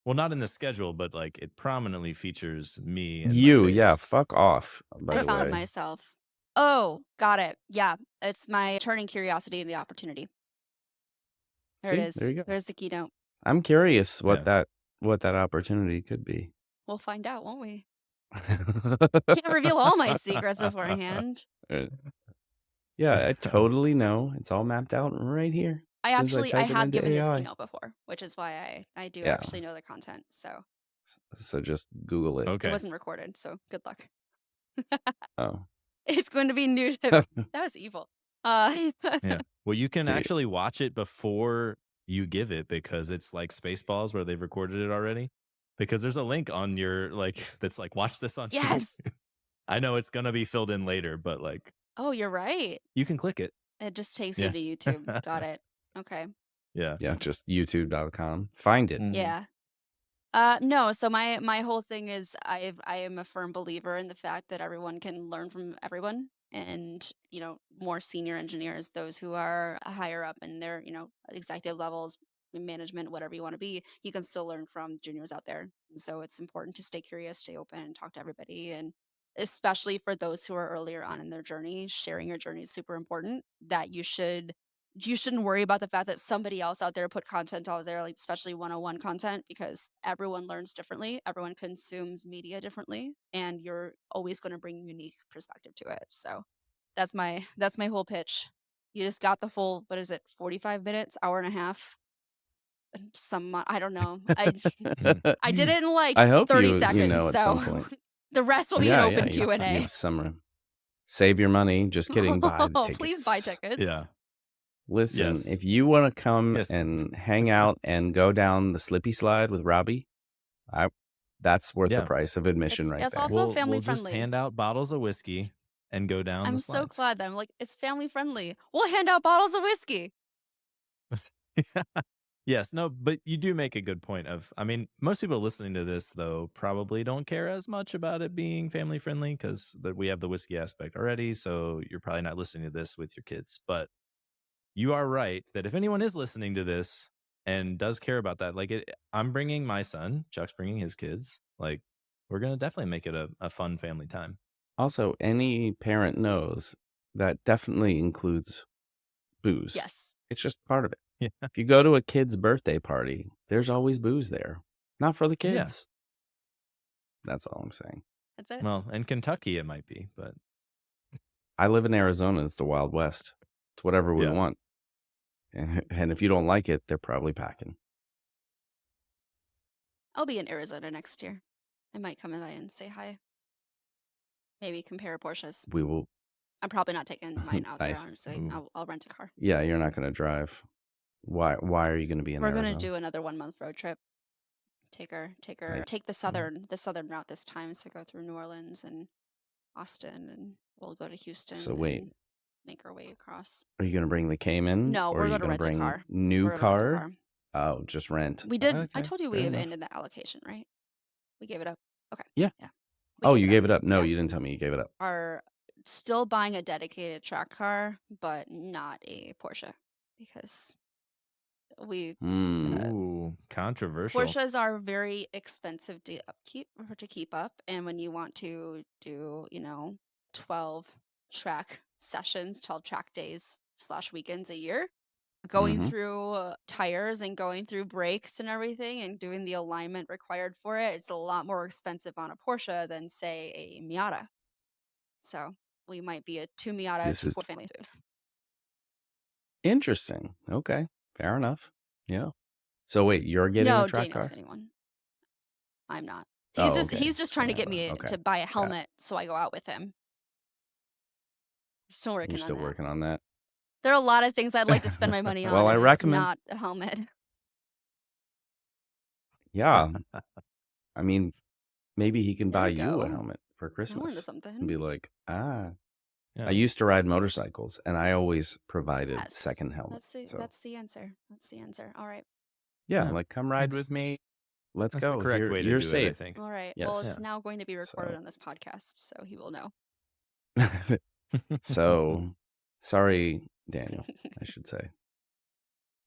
Well, not in the schedule, but like it prominently features me and my you, face. yeah, fuck off, by I the found way. myself. Oh, got it. Yeah, it's my turning curiosity into opportunity. There it See, is. there you go. There's the keynote. I'm curious what Yeah. that opportunity could be. We'll find out, won't we? Can't reveal all my secrets beforehand. Yeah, I totally know. It's all mapped out right here. I As soon as actually type it have into given this AI. keynote before, which is why I do Yeah. actually know the content. So So just Google it. it Okay. wasn't recorded, so good luck. Oh. It's going to be new to that was evil. Yeah. Well, you can Yeah. actually watch it before you give it because it's like Spaceballs where they've recorded it already. Because there's a link on your like that's like watch this on Yes. YouTube. I know it's gonna be filled in later, but, like, Oh, you're right. you can click it. It just takes you Yeah. to YouTube. Got it. Okay. Yeah. Yeah, just youtube.com. Find it. Mhm. Yeah. No, so my whole thing is I am a firm believer in the fact that everyone can learn from everyone and, more senior engineers, those who are higher up in their, executive levels, management, whatever you want to be, you can still learn from juniors out there. And so it's important to stay curious, stay open, and talk to everybody. And especially for those who are earlier on in their journey, sharing your journey is super important. That you shouldn't worry about the fact that somebody else out there put content out there, like especially 101 content, because everyone learns differently, everyone consumes media differently, and you're always going to bring unique perspective to it. So that's my whole pitch. You just got the full, what is it, 45 minutes, hour and a half, I don't know. Mhm. I did it in like I hope 30 you seconds, know at some so point. the rest will be an Yeah, yeah, open you Q&A. have some save your money. Just kidding. Buy the Please buy tickets. Yeah. tickets. Listen, Yes. if you want to come Yes. and hang out and go down the slippy slide with Robbie, I that's worth the Yeah. price of admission It's right it's there. also family We'll just friendly. hand out bottles of whiskey and go down the I'm so slides. glad that I'm like, it's family friendly. We'll hand out bottles of whiskey. Yes, no, but you do make a good point of I mean, most people listening to this, though, probably don't care as much about it being family friendly because we have the whiskey aspect already, so you're probably not listening to this with your kids, but you are right that if anyone is listening to this and does care about that, like, I'm bringing my son, Chuck's bringing his kids, like, we're gonna definitely make it a fun family time. Also, any parent knows that definitely includes booze. Yes, It's just part of it. Yeah. If you go to a kid's birthday party, there's always booze there. Not for the Yeah. kids. That's all I'm saying. that's it. Well, in Kentucky, it might be, but I live in Arizona. It's the Wild West. It's whatever we yeah. want. And if you don't like it, they're probably packing. I'll be in Arizona next year. I might come by and say hi. Maybe compare Porsches. We will. I'm probably not taking mine out there, Nice. honestly. Ooh. I'll rent a car. Yeah, you're not going to drive. Why are you going to be in We're gonna Arizona? do another 1 month road trip. Nice. Take the Mm. southern route this time, so go through New Orleans and Austin, and we'll go to Houston So and wait, then make our way across. are you going to bring the Cayman No, or are we're you gonna going to rent a bring car. new We're gonna rent a car? car. Oh, just rent. I Okay, told you we fair enough. abandoned that allocation, right? We gave it up. Okay. Yeah. Yeah. We Oh, gave you it up. gave it up. No, Yeah. you didn't tell me you gave it up. Are still buying a dedicated track car, but not a Porsche because we Hmm. Ooh, controversial. Porsches are very expensive to upkeep or to keep up, and when you want to do, 12 track sessions, 12 track days slash weekends a year, going Mm-hmm. through tires and going through brakes and everything and doing the alignment required for it, it's a lot more expensive on a Porsche than say a Miata. So we might be a two Miata, This two is Porsche family soon. interesting. Okay, fair enough. Yeah. So wait, you're getting a No, track Daniel's car? getting one. I'm not. Oh, He's okay. just trying to get me Okay. to buy a Got it. helmet so I go out with him. Still You're working on still that. working on that. There are a lot of things I'd like to spend my money on, Well, I and it's recommend. not a helmet. Yeah. I mean, maybe he can There buy you you a go. helmet for Now we're into Christmas and something. be like, I Yeah. used to ride motorcycles and I always provided Yes. second helmet. So That's the answer. That's the answer. All right. yeah, Yeah. like come ride That's with me. Let's that's the go. correct way to You're do it, I safe. think. All right. Well, Yes. it's Yeah. now going to be recorded So on this podcast, so he will know. so sorry, Daniel, I should say.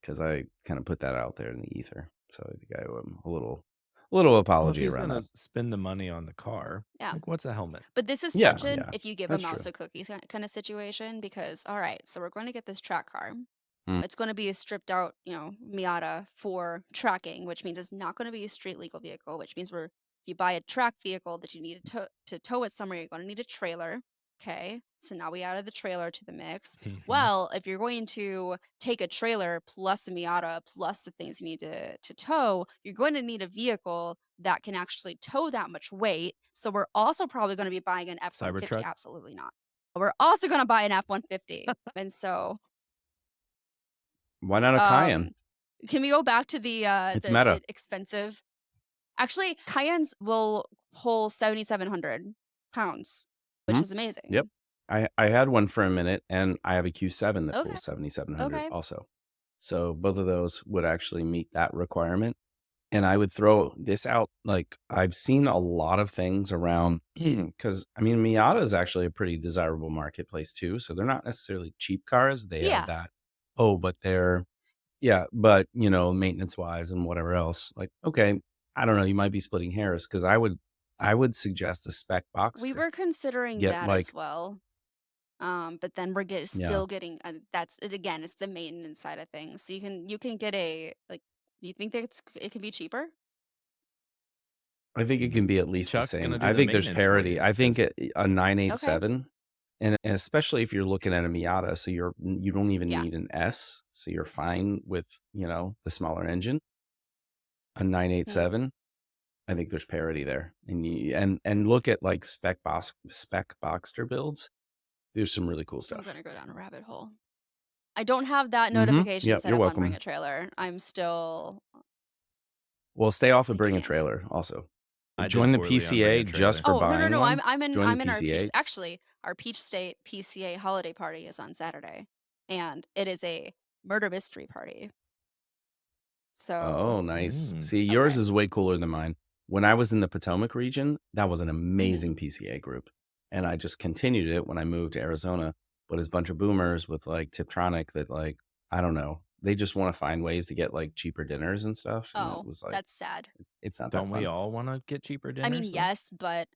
Because I kind of put that out there in the ether. So I think I owe him a little Well, if apology he's around gonna that. spend the money on the car, Yeah. like, what's a helmet? But this is Yeah, such an yeah. if you give a That's mouse true. a cookies kind of situation because, all right, so we're going to get this track car. Mm. It's going to be a stripped out, Miata for tracking, which means it's not going to be a street legal vehicle, which means if you buy a track vehicle that you need to tow it somewhere, you're going to need a trailer. Okay. So now we added the trailer to the mix. Mhm. Well, if you're going to take a trailer plus a Miata plus the things you need to tow, you're going to need a vehicle that can actually tow that much weight. So we're also probably going to be buying an F-150. Cybertruck? Absolutely not. We're also going to buy an F-150. And so Why not a Cayenne? can we go back to It's the meta. expensive? Actually, Cayennes will pull 7,700 pounds. which Mhm. is Yep. amazing. I had one for a minute, and I have a Q7 that Okay. pulls 7,700 Okay. also. So both of those would actually meet that requirement. And I would throw this out, like, I've seen a lot of things around because, I mean, Miata is actually a pretty desirable marketplace too, so they're not necessarily cheap cars, they have Yeah. that, "Oh, but they're" yeah, but, maintenance-wise and whatever else, like, okay, I don't know, you might be splitting hairs because I would suggest a spec We Boxster. were considering Get, that as like well. But then yeah, still getting that's it again, it's the maintenance side of things. So you can get a like do you think that it could be cheaper? I think it can be at least the Chuck's same. gonna do I the think there's maintenance for parity. you I think because a Okay. 987, and especially if you're looking at a Miata, so you don't even Yeah. need an S, so you're fine with, the smaller engine. A Hmm. 987, I think there's parity there. And look at like spec Boxster builds. There's some really cool I'm stuff. gonna go down a rabbit hole. I don't have that Mhm. notification Yep, set you're up on Bring a welcome. Trailer. I'm still Well, stay off of I Bring a can't. Trailer also. I did Join the poorly on Bring a PCA just Trailer. for Oh, no, no, buying no. I'm one. I'm in Join the I'm in our PCA. actually our Peach State PCA holiday party is on Saturday, and it is a murder mystery party. So, Oh, nice. Mm. See, yours okay. is way cooler than mine. When I was in the Potomac region, that was an Mhm. amazing PCA group. And I just continued it when I moved to Arizona. But it's a bunch of boomers with like Tiptronic that like, I don't know, they just want to find ways to get like cheaper dinners and stuff. And it Oh, was like, that's sad. it's not that Don't we fun. all wanna get cheaper I mean, dinners, though? yes, but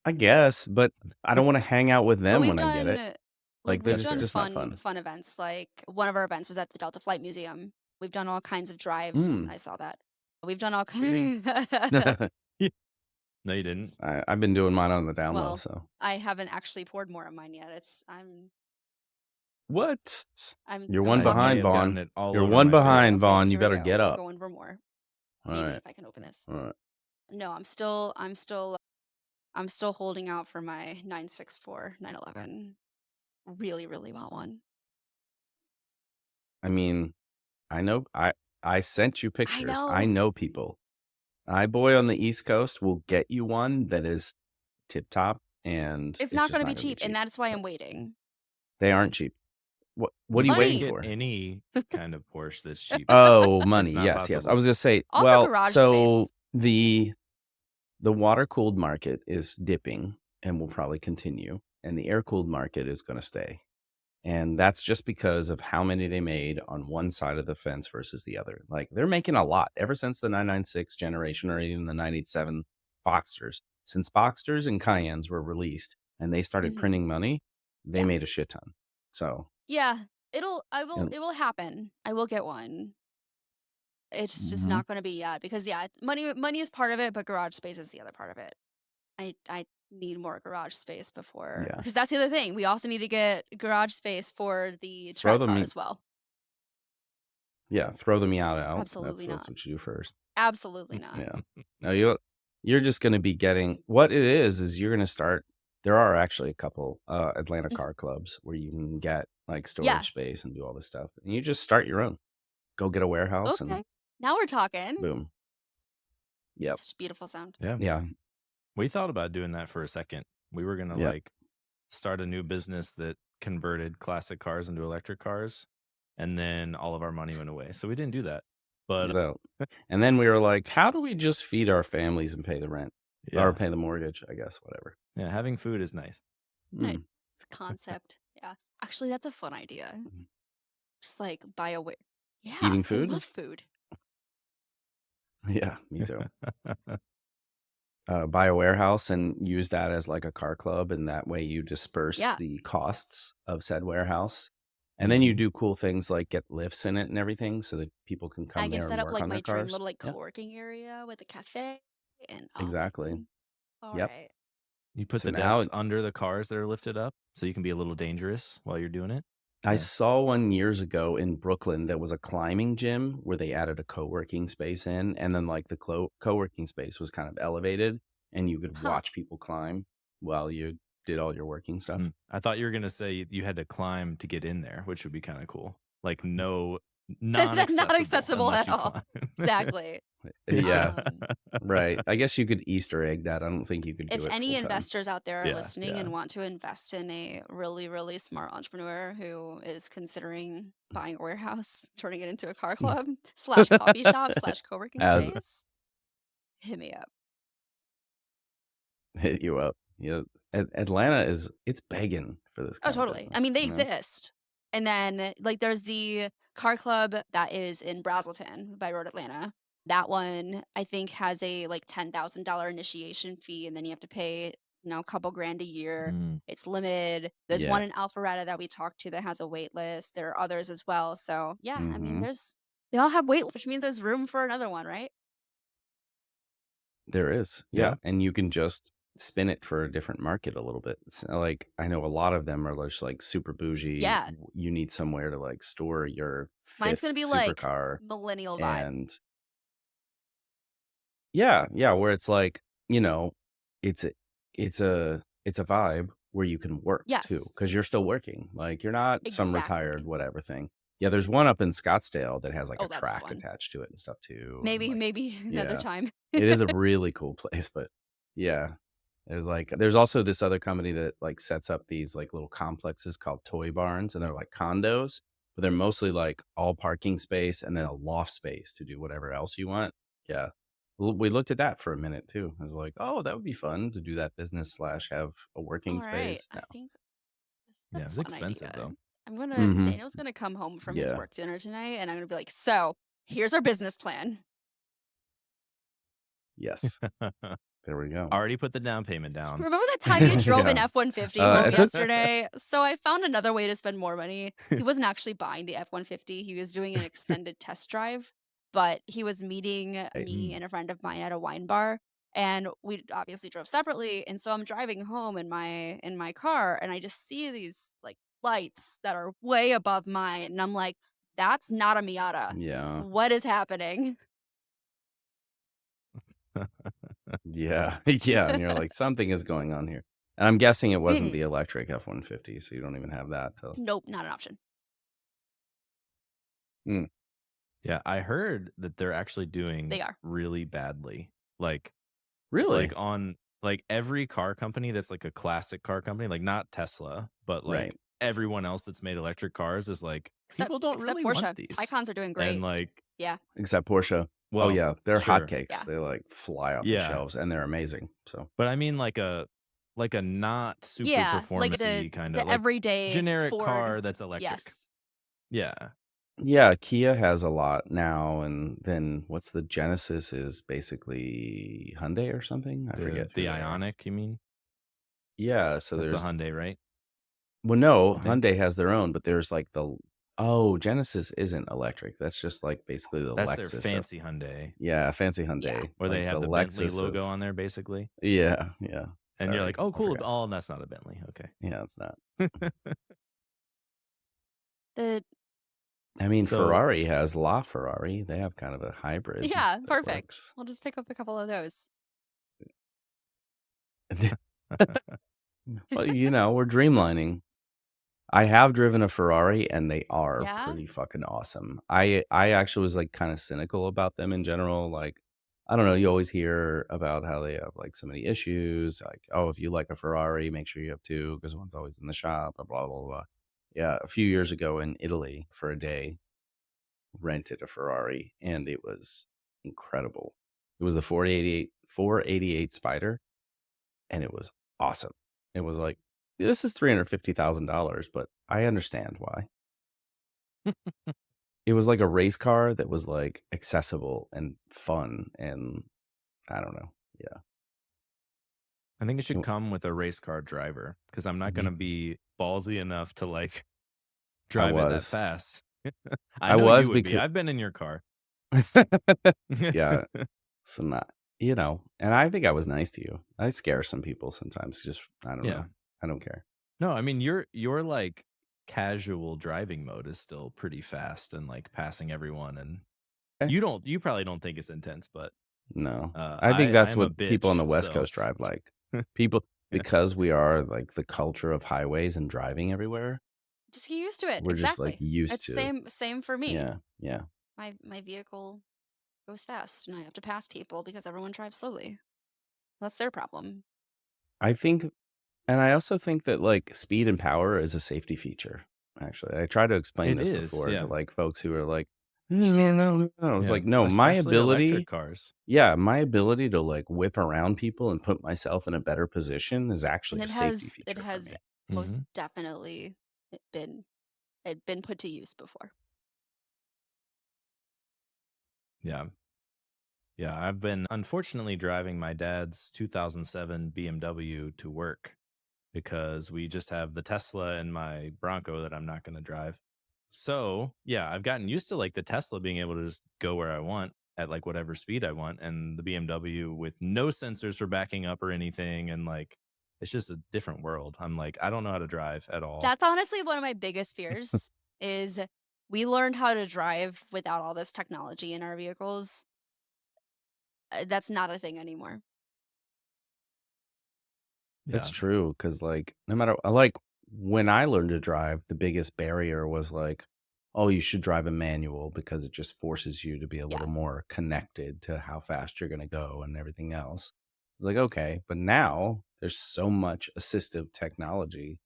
I guess, but I don't want to hang out with but them when I get it. Like, we've That's that's done fair. just not fun fun. events. Like one of our events was at the Delta Flight Museum. We've done all kinds of drives. Mm. I saw that. We've done all Really? kinds. No, you didn't? I've been doing mine on the down low. Well, So I haven't actually poured more of mine yet. It's what? You're I'm one I may behind, talking. have gotten Vaughn. it all You're over one my Okay, face. behind, okay, Vaughn. You here we better go. get We're up. going for more. All Maybe right. if I can open this. All right. No, I'm still holding out for my 964 911. Really, really want one. I mean, I know I sent you I pictures. I know. know people. iBoy on the East Coast will get you one that is tip top, and It's it's not just gonna not be gonna be cheap, and cheap. that's why So I'm waiting. they aren't cheap. What are You you waiting can't Money. get for? any kind of Porsche that's cheap. Oh, It's money. not Yes, yes. I possible. was gonna say, Also well, garage so space. the water cooled market is dipping and will probably continue, and the air cooled market is gonna stay. And that's just because of how many they made on one side of the fence versus the other. Like they're making a lot ever since the 996 generation or even the 987 Boxsters. Since Boxsters and Cayennes were released and they started Mhm. printing money, they Yeah. made a shit ton. So, Yeah. you know, It will happen. I will get one. It's just mhm. not gonna be yet because yeah, money is part of it, but garage space is the other part of it. I need more garage space before Yeah, because that's the other thing. We also need to get garage space for the throw track the car me, as well. yeah, throw the Miata out. That's Absolutely that's not. what you do first. Absolutely not. Yeah. No, you're just going to be getting what it is you're going to start. There are actually a couple Atlanta Mhm. car clubs where you can get like Yeah. storage space and do all this stuff. And you just start your own. Go get a warehouse and Okay. Now we're talking. boom. Yep. Such a beautiful sound. Yeah. Yeah. We thought about doing that for a second. We were gonna, Yep. like, start a new business that converted classic cars into electric cars, and then all of our money went away, so we didn't do that. But, So, and then we were like, how do we just feed our families and pay the rent or yeah. pay the mortgage? I guess, whatever. Yeah, having food is nice. Nice Mm. concept. Yeah. Actually, that's a fun idea. Mm. Just like buy a wi Yeah, Eating I food. love food. Yeah, me too. Buy a warehouse and use that as like a car club, and that way you disperse Yeah. the costs of said warehouse. And then you Mhm. do cool things like get lifts in it and everything so that people can I come can there set and up work like on my their dream cars. little like Yeah, co-working area with a cafe and exactly. all Yep. right. You put So the now desks under the cars that are lifted up, so you can be a little dangerous while you're doing it. I Yeah. saw one years ago in Brooklyn that was a climbing gym where they added a co-working space in, and then like the co-working space was kind of elevated and you could Huh. watch people climb while you did all your working stuff. I thought you were gonna say you had to climb to get in there, which would be kinda cool. Like, no Not non-accessible accessible unless at you all. climb. Exactly. Yeah, Um, right. I guess you could Easter egg that. I don't think you could do if it any full time. investors out there are Yeah, listening yeah. and want to invest in a really, really smart entrepreneur who is considering buying a warehouse, turning it into a car club slash coffee shop slash co-working As space, hit me up. hit you up. Yeah. Atlanta it's begging for this Oh, kind of totally. I business, mean, they you know? exist. And then, like, there's the car club that is in Brazelton by Road Atlanta. That one, I think, has a like $10,000 initiation fee, and then you have to pay, a couple grand a year. Mm, It's limited. There's Yeah. one in Alpharetta that we talked to that has a wait list. There are others as well. So yeah, I mean, Mhm. they all have wait lists, which means there's room for another one, right? There is. yeah. Yeah, and you can just spin it for a different market a little bit. Like, I know a lot of them are just, like, super bougie. Yeah. You need somewhere to, like, store your Mine's gonna 5th be like supercar, millennial vibe. and yeah, where it's like, you know, it's a it's a vibe where you can work too, Yes, because 'cause you're still working. Like, you're not some retired exactly. whatever thing. Yeah, there's one up in Scottsdale that has, like, Oh, a that's track fun. attached to it and stuff too, and, Maybe, like, maybe another yeah. time. It is a really cool place, but yeah. There's also this other company that, like, sets up these, like, little complexes called toy barns, and they're like condos, but they're mostly, like, all parking space and then a loft space to do whatever else you want. Yeah. We looked at that for a minute too. I was like, "Oh, that would be fun to do that business slash have a working All right. space." I No. think this is a Yeah, it's fun expensive idea. though. Mhm. Daniel's gonna come home from his Yeah. work dinner tonight, and I'm gonna be like, so here's our business plan. Yes. There we go. Already put the down payment down. Remember that time you drove an Yeah. F-150 home It took yesterday? So I found another way to spend more money. He wasn't actually buying the F-150. He was doing an extended test drive, but he was meeting me Mm. and a friend of mine at a wine bar, and we obviously drove separately. And so I'm driving home in my car, and I just see these like lights that are way above mine, and I'm like, that's not a Miata. Yeah. What is happening? Yeah. Yeah, and you're like, "Something is going on here." And I'm guessing it wasn't the electric F-150, so you don't even have that to Nope, not an option. Mm. Yeah, I heard that they're actually They doing are. really badly. Like Really? on like every car company that's like a classic car company, like not Tesla, but like Right. everyone else that's made electric cars is like Except people don't except really want Porsche. these. Taycans are doing And great. like, Yeah, Except Porsche. Oh, well, yeah, they're sure. hotcakes. yeah. They, like, fly off the Yeah. shelves, and they're amazing, so But I mean like a not super Yeah, like performance-y kind of the like everyday generic Ford. car that's electric. Yes. Yeah. yeah, Kia has a lot now, and then what's the Genesis is basically Hyundai or something? I forget who The they are. Ionic, you mean? Yeah, so That's the there's Hyundai, right? well, no, I think. Hyundai has their own, but there's, like, oh, Genesis isn't electric. That's just, like, basically the That's their Lexus of fancy Hyundai yeah, fancy Yeah. Hyundai, where they like the have the Bentley Lexus logo of on there basically. yeah, yeah. And you're like, Sorry, "Oh, I cool. forgot. Oh, that's not a Bentley. Okay." Yeah, it's not. The I mean, So, Ferrari has LaFerrari. They have kind of a hybrid yeah, that perfect. works. We'll just pick up a couple of those. Well, we're dreamlining. I have driven a Ferrari and they are Yeah? pretty fucking awesome. I actually was like kind of cynical about them in general. Like, I don't know, you always hear about how they have like so many issues. Like, oh, if you like a Ferrari, make sure you have two because one's always in the shop, blah, blah, blah, blah. Yeah, a few years ago in Italy for a day, rented a Ferrari and it was incredible. It was the 488 Spider and it was awesome. It was like, this is $350,000, but I understand why. It was like a race car that was like accessible and fun and I don't know. Yeah. I think it should It- come with a race car driver because I'm not ye- gonna be ballsy enough to like I drive it that was. fast. I I know you was would be. because I've been in your car. yeah, so not, and I think I was nice to you. I scare some people sometimes. Just I don't Yeah. know. I don't care. No, I mean your like casual driving mode is still pretty fast and like passing everyone, and Eh, you probably don't think it's intense, but no, uh I think I that's I'm a what people on bitch, the West so Coast drive like. People because we are like the culture of highways and driving everywhere. Just get used to it. We're just like Exactly. used It's to it. same for me. Yeah. Yeah. My vehicle goes fast and I have to pass people because everyone drives slowly. That's their problem. I think, and I also think that like speed and power is a safety feature. Actually, I tried to explain It this is, before to yeah. like folks who are like, no, no, no, no. It's Yeah, like, no, my especially electric ability, cars. yeah, my ability to like whip around people and put myself in a better position is And actually a safety it feature for has me. most Mhm. definitely been put to use before. Yeah. Yeah, I've been unfortunately driving my dad's 2007 BMW to work because we just have the Tesla and my Bronco that I'm not gonna drive. So, yeah, I've gotten used to, like, the Tesla being able to just go where I want at, like, whatever speed I want, and the BMW with no sensors for backing up or anything, and, like, it's just a different world. I'm like, I don't know how to drive at all. That's honestly one of my biggest fears is we learned how to drive without all this technology in our vehicles. That's not a thing anymore. That's Yeah. true. Cause like, no matter, like when I learned to drive, the biggest barrier was like, oh, you should drive a manual because it just forces you to be a Yeah. little more connected to how fast you're going to go and everything else. It's like, okay. But now there's so much assistive technology.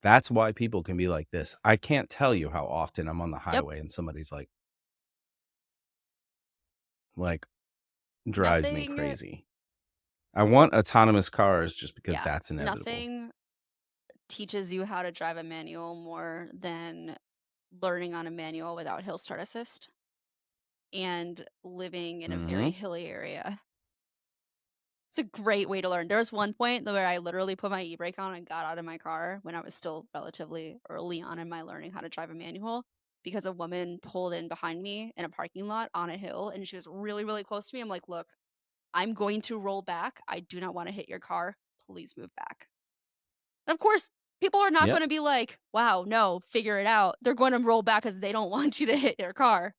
That's why people can be like this. I can't tell you how often I'm on the Yep. highway and somebody's like drives me Nothing crazy. I want autonomous cars just because yeah, that's inevitable. nothing teaches you how to drive a manual more than learning on a manual without hill start assist and living in a very Hmm. hilly area. It's a great way to learn. There was one point where I literally put my e-brake on and got out of my car when I was still relatively early on in my learning how to drive a manual because a woman pulled in behind me in a parking lot on a hill and she was really, really close to me. I'm like, look, I'm going to roll back. I do not want to hit your car. Please move back. And of course, people are not Yep. going to be like, wow, no, figure it out. They're going to roll back because they don't want you to hit their car.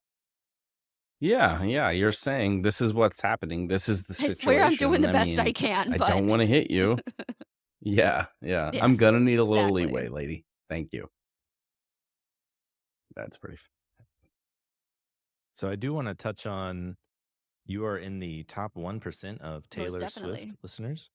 Yeah, So yeah, you're saying this is what's happening. This is the I swear I'm doing situation. the I best I mean, can, I but don't want to hit you. Yeah, yeah. I'm gonna yes, need a little leeway, exactly. lady. Thank you. That's pretty. So I do wanna touch on you are in the top 1% of Most Taylor Swift definitely. listeners.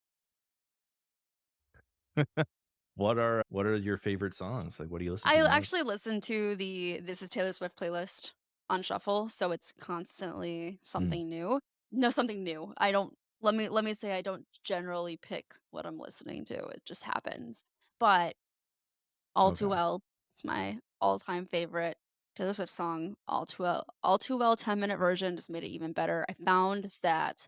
What are your favorite songs? Like, what do you listen I to the actually most? listen to the This Is Taylor Swift playlist on shuffle, so it's constantly Mm, something new. No, something new. I don't let me say I don't generally pick what I'm listening to. It just happens. But All Too okay. Well is my all-time favorite Taylor Swift song. All Too Well 10-minute version just made it even better. I found that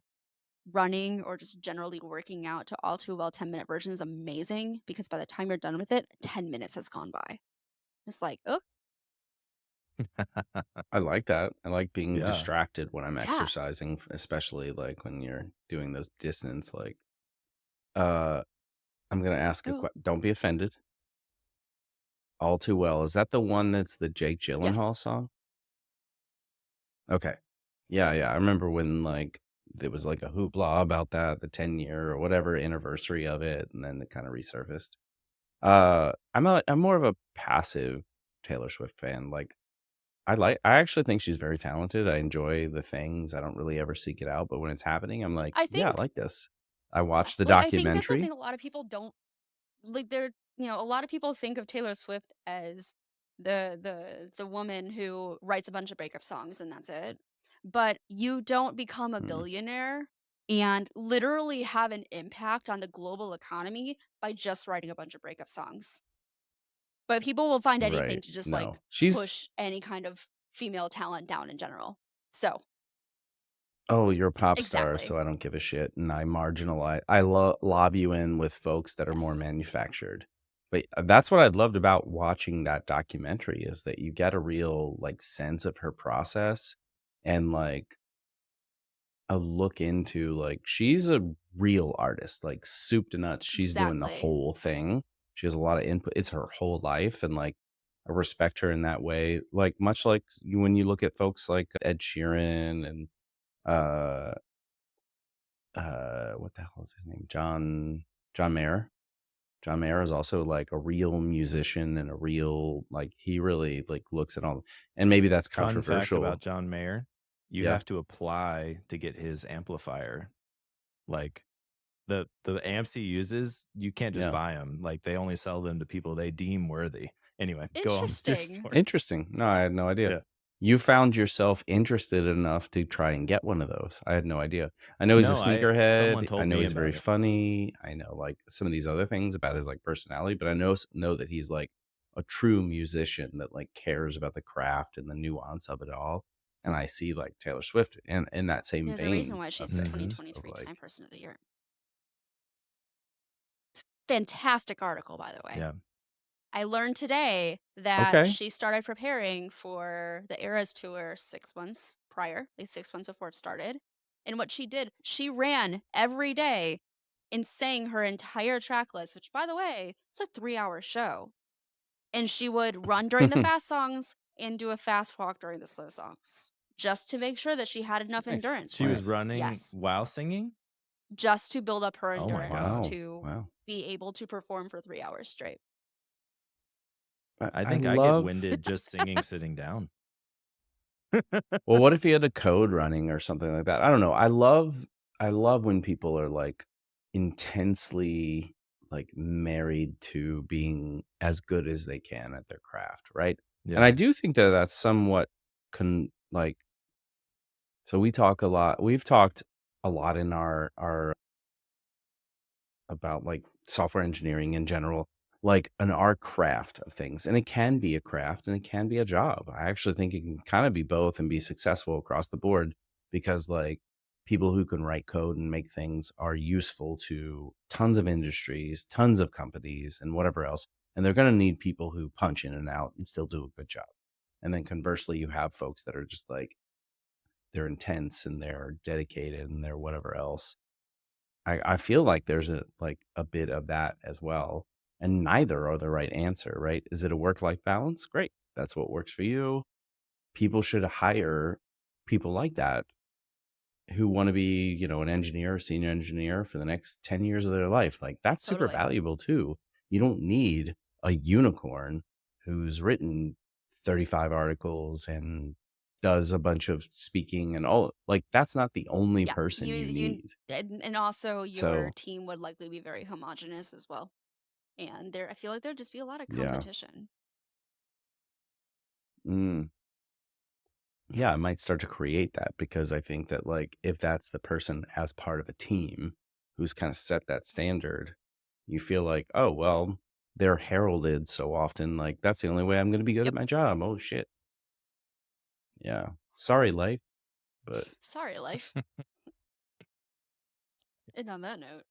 running or just generally working out to All Too Well 10-minute version is amazing because by the time you're done with it, 10 minutes has gone by. It's like, "Oh, I like that. I like being Yeah. distracted when I'm yeah. exercising, especially like when you're doing those distance. Like, uh, I'm gonna ask a Oh, question. Don't be offended. All too well. Is that the one that's the Jake yes, Gyllenhaal song? Okay. Yeah, yeah. I remember when like there was like a hoopla about that, the 10-year or whatever anniversary of it, and then it kind of resurfaced. I'm more of a passive Taylor Swift fan. Like I actually think she's very talented. I enjoy the things. I don't really ever seek it out, but when it's happening, I'm like, I yeah, I think like this. I watched the like, I think that's the thing documentary. a lot of people don't like, a lot of people think of Taylor Swift as the woman who writes a bunch of breakup songs and that's it. But you don't become a Mm, billionaire and literally have an impact on the global economy by just writing a bunch of breakup songs. But people will find anything right. to just, like, No. She's push any kind of female talent down in general. So oh, you're a pop star, exactly. so I don't give a shit, and I marginalize I lob you in with folks that are more Yes. manufactured. But that's what I loved about watching that documentary is that you get a real, like, sense of her process and, like, a look into, like, she's a real artist, like, soup to nuts, she's doing the Exactly. whole thing. She has a lot of input. It's her whole life, and, like, I respect her in that way, like, much like when you look at folks like Ed Sheeran and, uh what the hell is his name? John Mayer. John Mayer is also like a real musician and a real, like, he really like looks at all, and maybe that's Fun fact about controversial. John Mayer, you Yeah. have to apply to get his amplifier. Like, the amps he uses, you can't just Yeah. buy them. Like, they only sell them to people they deem worthy. Anyway, go on with your Interesting. story. Interesting. No, I had no idea. Yeah. You found yourself interested enough to try and get one of those. I had no idea. I know he's a No, someone sneakerhead. I told know me he's very about it. funny. I know like some of these other things about his like personality, but I know that he's like a true musician that like cares about the craft and the nuance of it all. And I see like Taylor Swift in that same There's a reason vein why of she's the Mhm. things of 2023 like, Time Person of the Year. Fantastic article, by the way. Yeah. I learned today that okay. she started preparing for the Eras tour 6 months prior, like 6 months before it started. And what she did, she ran every day and sang her entire track list, which, by the way, it's a 3-hour show. And she would run during the fast songs and do a fast walk during the slow songs, just to make sure that she had enough Nice. endurance She for was it. Nice. running Yes, while singing? just to build up her Oh my endurance god. Wow. to Wow. be able to perform for 3 hours straight. I I think I get love. winded just singing sitting down. Well, what if you had a code running or something like that? I don't know. I love when people are like intensely like married to being as good as they can at their craft, right? And Yeah. I do think that that's somewhat like, so we've talked a lot in our about like software engineering in general, like an art craft of things. And it can be a craft and it can be a job. I actually think it can kind of be both and be successful across the board because like people who can write code and make things are useful to tons of industries, tons of companies, and whatever else. And they're going to need people who punch in and out and still do a good job. And then conversely, you have folks that are just like, they're intense and they're dedicated and they're whatever else. I feel like there's a bit of that as well. And neither are the right answer, right? Is it a work-life balance? Great. That's what works for you. People should hire people like that who want to be, an engineer, a senior engineer for the next 10 years of their life. Like that's super Totally. valuable too. You don't need a unicorn who's written 35 articles and does a bunch of speaking and all. Like that's not the only Yeah, person you need. and also your So, team would likely be very homogenous as well. And I feel like there'd just be a lot of yeah. competition. Mm. Yeah, I might start to create that because I think that like if that's the person as part of a team who's kind of set that standard, you feel like, oh well, they're heralded so often, like that's the only way I'm gonna be good at Yep. my job. Oh shit. Yeah. Sorry, life, but Sorry, life. And on that note,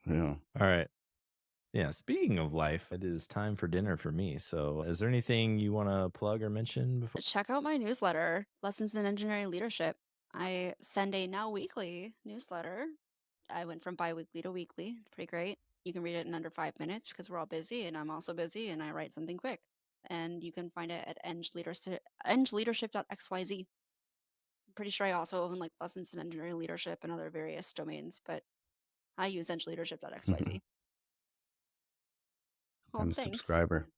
yeah. All right. Yeah, speaking of life, it is time for dinner for me. So, is there anything you want to plug or mention before? check out my newsletter, Lessons in Engineering Leadership. I send a now weekly newsletter. I went from bi-weekly to weekly. It's pretty great. You can read it in under 5 minutes because we're all busy and I'm also busy and I write something quick. And you can find it at engleadership.xyz. I'm pretty sure I also own like Lessons in Engineering Leadership and other various domains, but I use engleadership.xyz. Well, I'm a thanks. subscriber.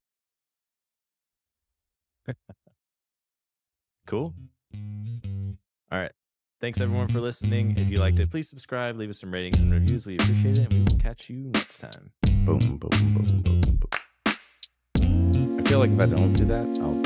Cool. All right. Thanks everyone for listening. If you liked it, please subscribe, leave us some ratings and reviews. We appreciate it, and we will catch you next time. Boom, boom, boom, boom, boom. I feel like if I don't do that, I'll